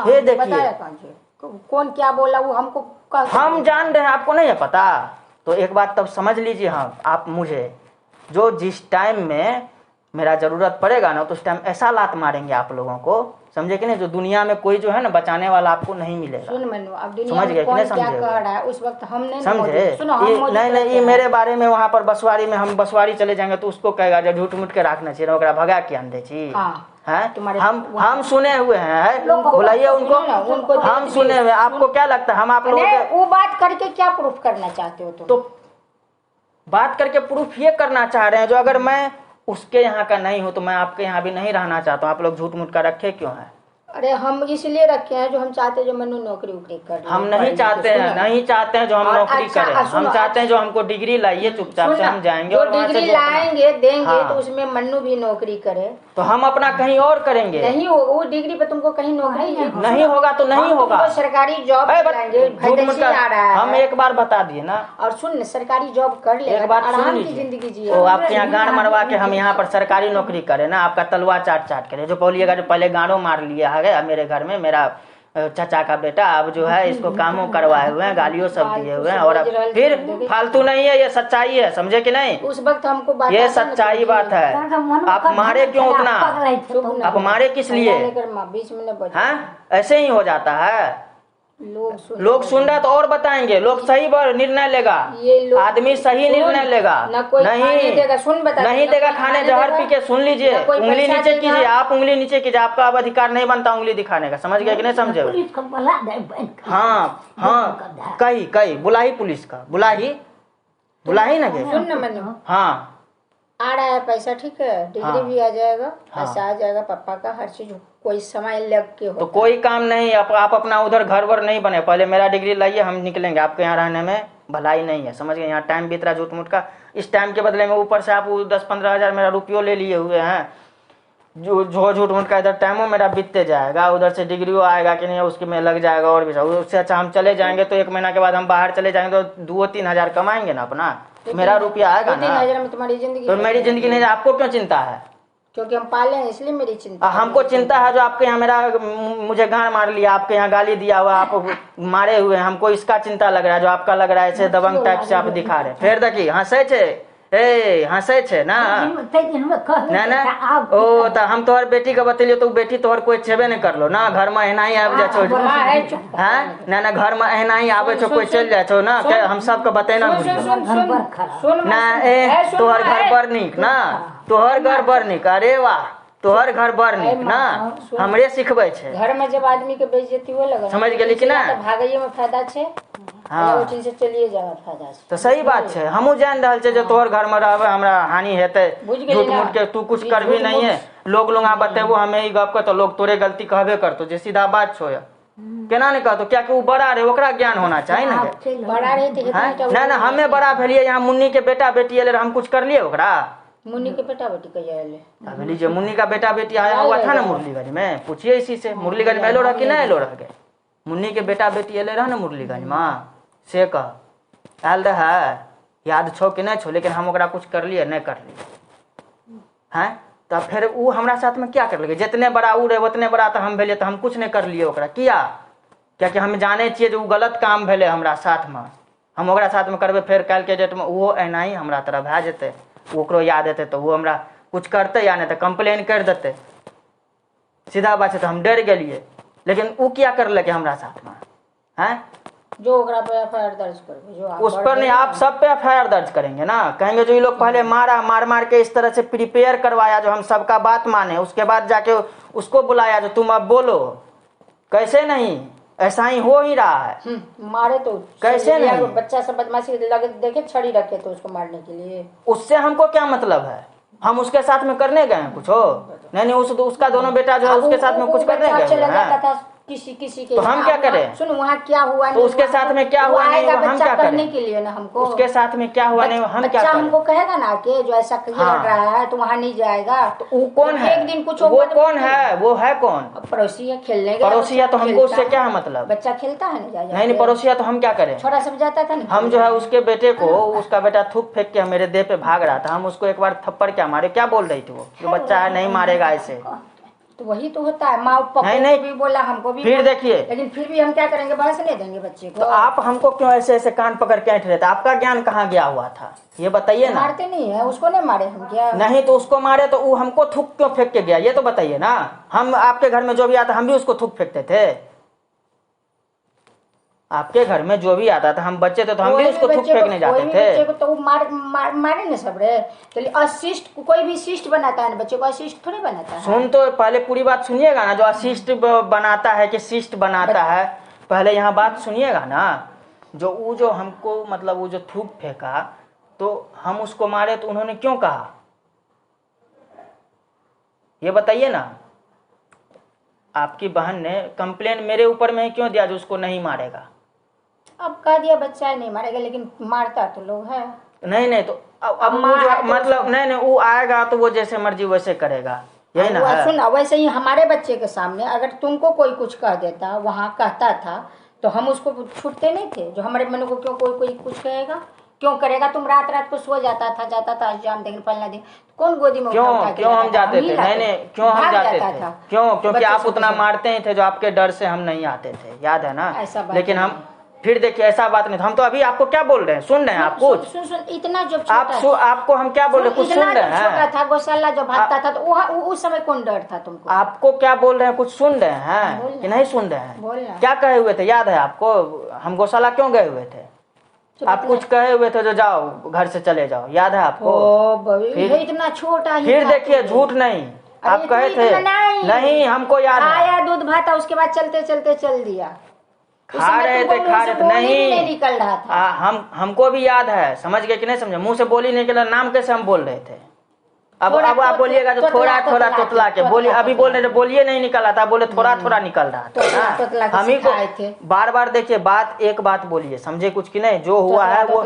ये देखिए कौन क्या बोला वो हमको हम जान रहे हैं, आपको नहीं है पता, तो एक बात तब समझ लीजिए, हाँ आप मुझे जो जिस टाइम में मेरा जरूरत पड़ेगा ना तो उस टाइम ऐसा लात मारेंगे आप लोगों को, समझे कि नहीं, जो दुनिया में कोई जो है ना बचाने वाला आपको नहीं मिलेगा, सुन मैंने अब दुनिया समझ गए कि नहीं, क्या कह रहा है उस वक्त हम नहीं समझे, नहीं ये मेरे बारे में वहाँ पर बसवाड़ी में हम बसवाड़ी चले जाएंगे तो उसको कहेगा जो झूठ मूठ के रखना चाहिए ओकरा भगा के आन दे चाहिए, हम सुने हुए हैं, बुलाइए उनको, हम सुने हुए, आपको क्या लगता है हम आप लोग वो बात करके क्या प्रूफ करना चाहते हो, तो बात करके प्रूफ ये करना चाह रहे हैं जो अगर मैं उसके यहाँ का नहीं हूँ तो मैं आपके यहाँ भी नहीं रहना चाहता हूँ, आप लोग झूठ मूठ का रखे क्यों है, अरे हम इसलिए रखे हैं जो हम चाहते हैं जो मनु नौकरी उकरी कर, हम नहीं चाहते हैं, नहीं चाहते हैं जो हम नौकरी करें, हम चाहते हैं जो हमको डिग्री लाइए चुपचाप से हम जाएंगे और डिग्री लाएंगे देंगे तो उसमें मन्नू भी नौकरी करे, तो हम अपना कहीं और करेंगे, नहीं होगा वो डिग्री पे तुमको कहीं नौकरी नहीं होगा तो नहीं होगा, सरकारी जॉब हम एक बार बता दिए ना, और सुन सरकारी जॉब कर ले, एक बात सुन लीजिए, जिंदगी जिए, तो आपके यहाँ गाड़ मरवा के हम यहाँ पर सरकारी नौकरी करें ना, आपका तलवार चाट करे, जो बोलिएगा जो पहले गाड़ों मार लिया है मेरे घर में, मेरा चाचा का बेटा अब जो है इसको कामों करवाए हुए हैं, गालियों सब दिए हुए हैं, और अब फिर फालतू नहीं है, ये सच्चाई है, समझे कि नहीं, उस वक्त हमको ये सच्चाई बात है, आप मारे क्यों उतना, आप मारे किस लिए, बीच में हाँ ऐसे ही हो जाता है, लोग सुन रहे तो और बताएंगे, लोग सही निर्णय लेगा, आदमी सही निर्णय लेगा, नहीं देगा खाने, जहर पी के, सुन लीजिए, उंगली नीचे कीजिए, आप उंगली नीचे कीजिए, आपका अब अधिकार नहीं बनता उंगली दिखाने का, समझ गए कि नहीं समझे, हाँ कही बुलाही पुलिस का, बुलाही ना गए, हाँ आ रहा है पैसा, ठीक है डिग्री भी आ जाएगा, पैसा आ जाएगा पापा का, हर चीज कोई समय लग के होता, तो कोई काम नहीं, आप अपना उधर घर वर नहीं बने, पहले मेरा डिग्री लाइए, हम निकलेंगे, आपके यहाँ रहने में भलाई नहीं है, समझ गए, यहाँ टाइम बीत रहा झूठ मूठ का, इस टाइम के बदले में ऊपर से आप 10-15 हज़ार मेरा रुपये ले लिए हुए हैं, जो झूठ मूठ का इधर टाइमों मेरा बीतते जाएगा, उधर से डिग्री आएगा कि नहीं उसके में लग जाएगा, और भी उससे अच्छा हम चले जाएंगे तो 1 महीना के बाद हम बाहर चले जाएंगे तो 2-3 हज़ार कमाएंगे ना अपना, मेरा रुपया आएगा ना, 3 हज़ार में तुम्हारी जिंदगी, तो मेरी जिंदगी नहीं, आपको क्यों चिंता है, क्योंकि हम पाले हैं इसलिए मेरी चिंता, हमको चिंता है जो आपके यहाँ मुझे गाड़ मार लिया, आपके यहाँ गाली दिया हुआ, आप मारे हुए, हमको इसका चिंता लग रहा है, जो आपका लग रहा है ऐसे दबंग टाइप से आप दिखा रहे, फिर देखिए हंसे छे ए हंसे छे ना ना ना ओ तो हम तोहर बेटी के बतेलियो तो बेटी तोहर कोई छेबे नहीं करलो ना, घर में एना ही आबि जा छो हैं ना ना, घर में एना ही आबे छो कोई चल जा छो ना, हम सबके बतेना ना। ए तोहर घर बड़ नीक ना, तोहर घर बड़ नीक, अरे वाह तोहर घर बड़ नीक ना, हमरे सिखबै छे। घर में जब आदमी के बेइज्जती हो लगे समझ गेली कि ना, भागैये में फायदा छे। हाँ से चलिए जाए फायदा छे। तो सही बात छे, हमहू जान रहल छे जो तोहर घर में रहबे हमरा हानि हेतै, झूठ मूठ के तू कुछ कर भी नहीं है, लोग आ बतेबो हमें ई गप के तो लोग तोरे गलती कहबे करतो, जे सीधा बात छो। केना नहीं कहतो, क्या कि वो बड़ा रहे ओकरा ज्ञान होना चाहिए ना, बड़ा रहे ना ना हमें बड़ा भेलिए, यहाँ मुन्नी के बेटा बेटी एले हम कुछ कर लिए ओकरा। मुन्नी के बेटा बेटी कहिया एले? लीजिए मुन्नी का बेटा बेटी आया हुआ था ना मुरलीगंज में, पूछिए इसी से मुरलीगंज में एलो रह कि नहीं एलो रह गए। मुन्नी के बेटा बेटी एले रह ना मुरलीगंज में, से कह आयल रहे, याद छो कि नहीं छो, लेकिन हम ओकरा कुछ कर लिए नहीं कर लिए हैं। तब फिर वो हमरा साथ में क्या कर लगे, जितने बड़ा वो रहे उतने बड़ा तो हम भेलिए, तो हम कुछ नहीं कर लिए ओकरा किया, क्या कि हम जाने छिए जो गलत काम भेले हमरा साथ में, हम ओकरा साथ में करबे फिर काल्हि के डेट में वो एना ही हमरा तरह भए जेतै, ओकरो याद हेतै तो वो हमरा कुछ करते या नहीं तो कंप्लेन कर देते, सीधा बात है। तो हम डर गेलिए, लेकिन वो क्या कर लगे हमरा साथ में हैं, जो ओकरा पे एफआईआर दर्ज करेंगे, जो उस पर नहीं आप सब पे एफआईआर दर्ज करेंगे ना, कहेंगे जो ये लोग पहले मार मार के इस तरह से प्रिपेयर करवाया जो हम सबका बात माने, उसके बाद जाके उसको बुलाया जो तुम अब बोलो, कैसे नहीं, ऐसा ही हो ही रहा है। मारे तो कैसे नहीं, बच्चा सब बदमाशी लगे देखे छड़ी रखे तो उसको मारने के लिए, उससे हमको क्या मतलब है, हम उसके साथ में करने गए हैं कुछ हो नहीं, उसका दोनों बेटा जो है उसके साथ में कुछ करने गए हैं, किसी के तो हम क्या करें, सुन वहाँ क्या हुआ तो उसके साथ में क्या हुआ नहीं हम क्या करें के लिए ना, हमको उसके साथ में क्या हुआ नहीं हम क्या करें, हमको कहेगा ना कि जो ऐसा लड़ रहा है तो वहाँ नहीं जाएगा, तो वो कौन है, एक दिन कुछ वो कौन है, वो है कौन, पड़ोसी है, खेलने पड़ोसी है तो हमको उससे क्या है मतलब, बच्चा खेलता है ना, नहीं पड़ोसी है तो हम क्या करें, छोटा सब जाता था ना, हम जो है उसके बेटे को, उसका बेटा थूक फेंक के मेरे देह पे भाग रहा था, हम उसको एक बार थप्पड़ क्या मारे, क्या बोल रही थी वो, जो बच्चा है नहीं मारेगा ऐसे, तो वही तो होता है, माँ पापा नहीं भी बोला हमको भी, फिर देखिए, लेकिन फिर भी हम क्या करेंगे, बहस नहीं देंगे बच्चे को। तो आप हमको क्यों ऐसे ऐसे कान पकड़ के ऐंठ रहे थे, आपका ज्ञान कहाँ गया हुआ था ये बताइए ना। मारते नहीं है उसको, नहीं मारे हम क्या, नहीं तो उसको मारे तो वो हमको थूक क्यों फेंक के गया ये तो बताइए ना, हम आपके घर में जो भी आता हम भी उसको थूक फेंकते थे, आपके घर में जो भी आता था हम बच्चे थे तो हम भी उसको थूक फेंकने जाते थे, बच्चे को तो मारे ना सब रे, तो असिस्ट कोई भी शिष्ट बनाता है ना, बच्चे को असिस्ट थोड़ी बनाता है। सुन तो पहले पूरी बात सुनिएगा ना, जो असिस्ट बनाता है कि शिष्ट बनाता है, पहले यहाँ बात सुनिएगा ना, जो वो जो हमको मतलब वो जो थूक फेंका तो हम उसको मारे तो उन्होंने क्यों कहा ये बताइए ना, आपकी बहन ने कंप्लेन मेरे ऊपर में ही क्यों दिया जो उसको नहीं मारेगा, अब कह दिया बच्चा नहीं मारेगा, लेकिन मारता तो लोग है, नहीं तो अब वो जो मतलब नहीं वो आएगा तो वो जैसे मर्जी वैसे करेगा, यही ना है। सुन वैसे ही हमारे बच्चे के सामने अगर तुमको कोई कुछ कह देता, वहाँ कहता था तो हम उसको छूटते नहीं थे, जो हमारे मन को क्यों कोई कुछ कहेगा, क्यों करेगा, तुम रात को सो जाता था एग्जाम देने पहला दिन, कौन गोदी में क्यों हम जाते थे, नहीं क्यों हम जाते थे, क्योंकि आप उतना मारते ही थे जो आपके डर से हम नहीं आते थे, याद है ना, लेकिन हम फिर देखिए ऐसा बात नहीं, हम तो अभी आपको क्या बोल रहे हैं, सुन रहे हैं आप कुछ, सुन इतना जब आपको हम क्या बोल रहे हैं, कुछ सुन रहे हैं, छोटा था गौशाला जब भागता था तो उस समय कौन डर था तुमको, आपको क्या बोल रहे हैं, कुछ सुन रहे हैं कि नहीं सुन रहे हैं, क्या कहे हुए थे याद है आपको, हम गौशाला क्यों गए हुए थे, आप कुछ कहे हुए थे जो जाओ घर से चले जाओ, याद है आपको, फिर इतना छोटा, फिर देखिए झूठ नहीं, आप कहे थे नहीं हमको याद है, आया दूध भाता उसके बाद चलते चल दिया, खा रहे थे नहीं निकल रहा था, हमको भी याद है, समझ गए कि नहीं समझे, मुंह से बोली नहीं निकला, नाम कैसे हम बोल रहे थे, अब आप बोलिएगा जो थोड़ा तोतला के बोलिए, अभी बोल रहे थे बोलिए नहीं निकला था, बोले थोड़ा निकल रहा था, हम ही को बार देखिए बात एक बात बोलिए, समझे कुछ की नहीं, जो हुआ है वो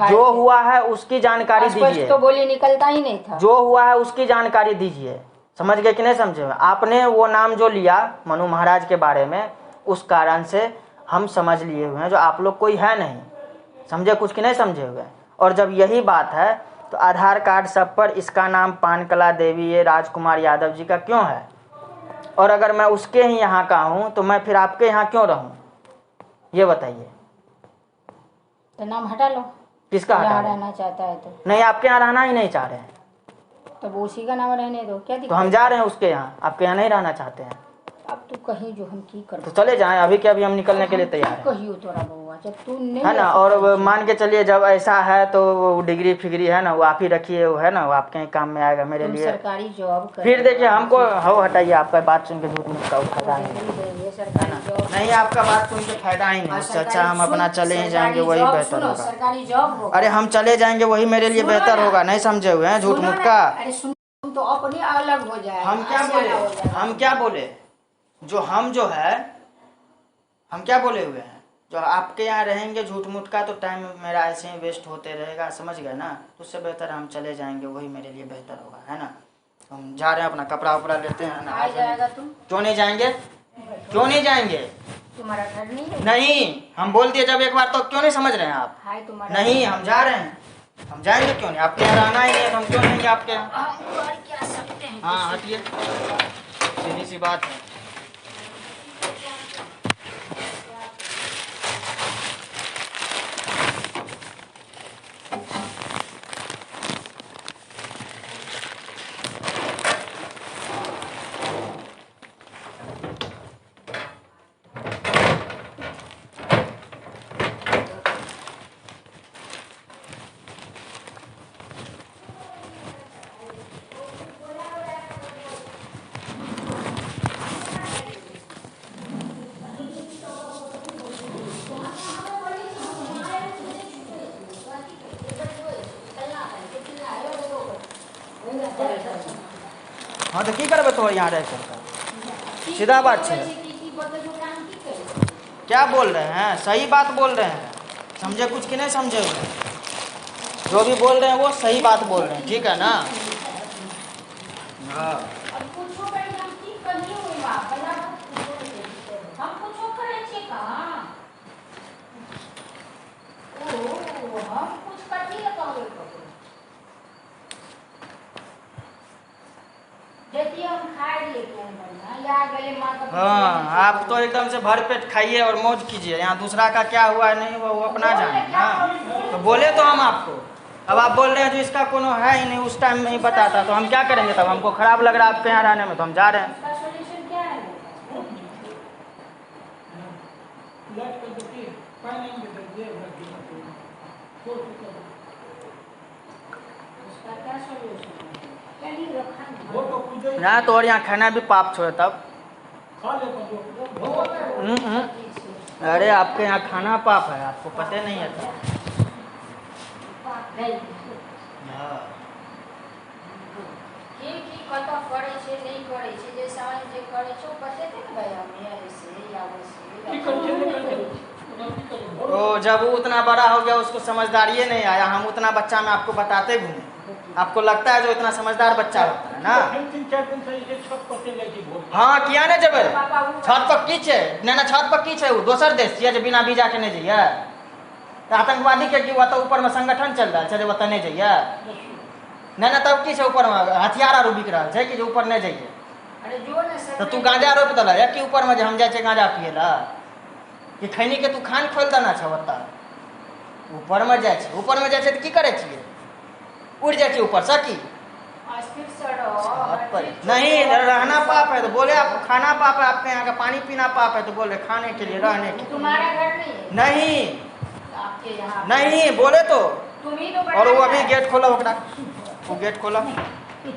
जो हुआ है उसकी जानकारी दीजिए, तो बोली निकलता ही नहीं था, जो हुआ है उसकी जानकारी दीजिए, समझ गए कि नहीं समझे, आपने वो नाम जो लिया मनु महाराज के बारे में, उस कारण से हम समझ लिए हुए हैं जो आप लोग कोई है नहीं, समझे कुछ की नहीं समझे हुए, और जब यही बात है तो आधार कार्ड सब पर इसका नाम पानकला देवी ये राजकुमार यादव जी का क्यों है, और अगर मैं उसके ही यहाँ का हूँ तो मैं फिर आपके यहाँ क्यों रहूँ ये बताइए, तो नाम हटा लो, किसका हटा यहाँ रहे? रहना चाहता है तो नहीं, आपके यहाँ रहना ही नहीं चाह रहे हैं तब उसी का नाम रहने दो, क्या तो दिक्कत? हम जा रहे हैं उसके यहाँ, आपके यहाँ नहीं रहना चाहते हैं अब तू कहीं जो हम की कर तो चले जाएं, अभी के अभी हम निकलने के लिए तैयार हैं, कहियो तोरा बउआ जब तू नहीं है ना। ऐसा और करी। मान के चलिए जब ऐसा है तो वो डिग्री फिग्री है ना, वो आप ही रखिए, वो है ना, वो आपके ही काम में आएगा मेरे तुम लिए। सरकारी जॉब कर फिर देखिए हमको हो हटाइए, आपका बात सुन के झूठ मूठ का फायदा नहीं है। ये सरकारी जॉब नहीं, आपका बात सुन के फायदा ही नहीं, उससे अच्छा हम अपना चले ही जाएंगे, वही बेहतर होगा। सरकारी जॉब होगा। अरे हम चले जाएंगे वही मेरे लिए सुनो बेहतर ना। होगा, नहीं समझे हुए हैं झूठ सुनो मूठ ना, का। अरे सुन तो अपने अलग हो जाए। हम क्या बोले, हम क्या बोले, हम क्या बोले हुए हैं, जो आपके यहाँ रहेंगे झूठ मूठ का तो टाइम मेरा ऐसे ही वेस्ट होते रहेगा, समझ गए ना। तो उससे बेहतर हम चले जाएंगे, वही मेरे लिए बेहतर होगा, है ना। हम जा रहे हैं, अपना कपड़ा उपड़ा लेते हैं ना। आ जाएगा तुम? क्यों नहीं जाएंगे, क्यों नहीं जाएंगे? तुम्हारा घर नहीं है? नहीं, हम बोल दिए जब एक बार तो क्यों नहीं समझ रहे हैं आप? हाय तुम्हारा नहीं, हम जा रहे हैं, हम जाएंगे क्यों नहीं, आपके यहाँ रहना ही नहीं है तो हम क्यों जाएंगे आपके यहाँ। हम और क्या सकते हैं? हाँ हटिए, सीधी सी बात है। हाँ तो की करबे तो यहाँ रह कर, सीधा बात है। क्या बोल रहे हैं, सही बात बोल रहे हैं, समझे कुछ कि नहीं समझे हुए? जो भी बोल रहे हैं वो सही बात बोल रहे हैं, ठीक है ना। हाँ हाँ, आप तो एकदम से भर पेट खाइए और मौज कीजिए, यहाँ दूसरा का क्या हुआ नहीं हुआ वो अपना जाने ना। तो बोले तो हम आपको, अब आप बोल रहे हैं जो इसका कोनो है ही नहीं, उस टाइम में ही बताता तो हम क्या करेंगे, तब हमको खराब लग रहा है आपके यहाँ रहने में, तो हम जा रहे हैं। ना तो और यहाँ खाना भी पाप छोड़े तब। अरे आपके यहाँ खाना पाप है, आपको पता नहीं है तो। हाँ। तो जब वो उतना बड़ा हो गया उसको समझदारी नहीं आया, हम उतना बच्चा में आपको बताते घूमे, आपको लगता है जो इतना समझदार बच्चा होता है ना। हाँ किया नहीं जब छत पर की छे ना छत पर की छे, वो दोसर देश छियै जे बिना वीजा के नहीं जाइए, आतंकवादी के कि तो ऊपर में संगठन चल रहा है ओतऽ नहीं जाइए, नहीं तब की ऊपर में हथियार आर बिक रहा है कि ऊपर नहीं जाइए। तो तू गांजा रोप दल कि ऊपर में हम जाए गांजा पिए ला कि खैनी के तू खान खोल देना छे, ऊपर में जाए, ऊपर में जाए तो की करे छिए, उड़ जाए ऊपर से की नहीं रहना पाप है। तो बोले आपको खाना पाप है, आपके यहाँ का पानी पीना पाप है, तो बोले खाने के लिए रहने के तुम्हारा घर नहीं आपके यहाँ नहीं बोले तो। तुम ही तो और वो अभी गेट खोला, वो गेट खोला,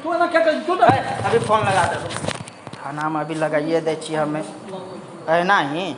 तू ना क्या कर अभी फोन लगा दे, खाना में अभी लगाइए दे छी हमें, है नहीं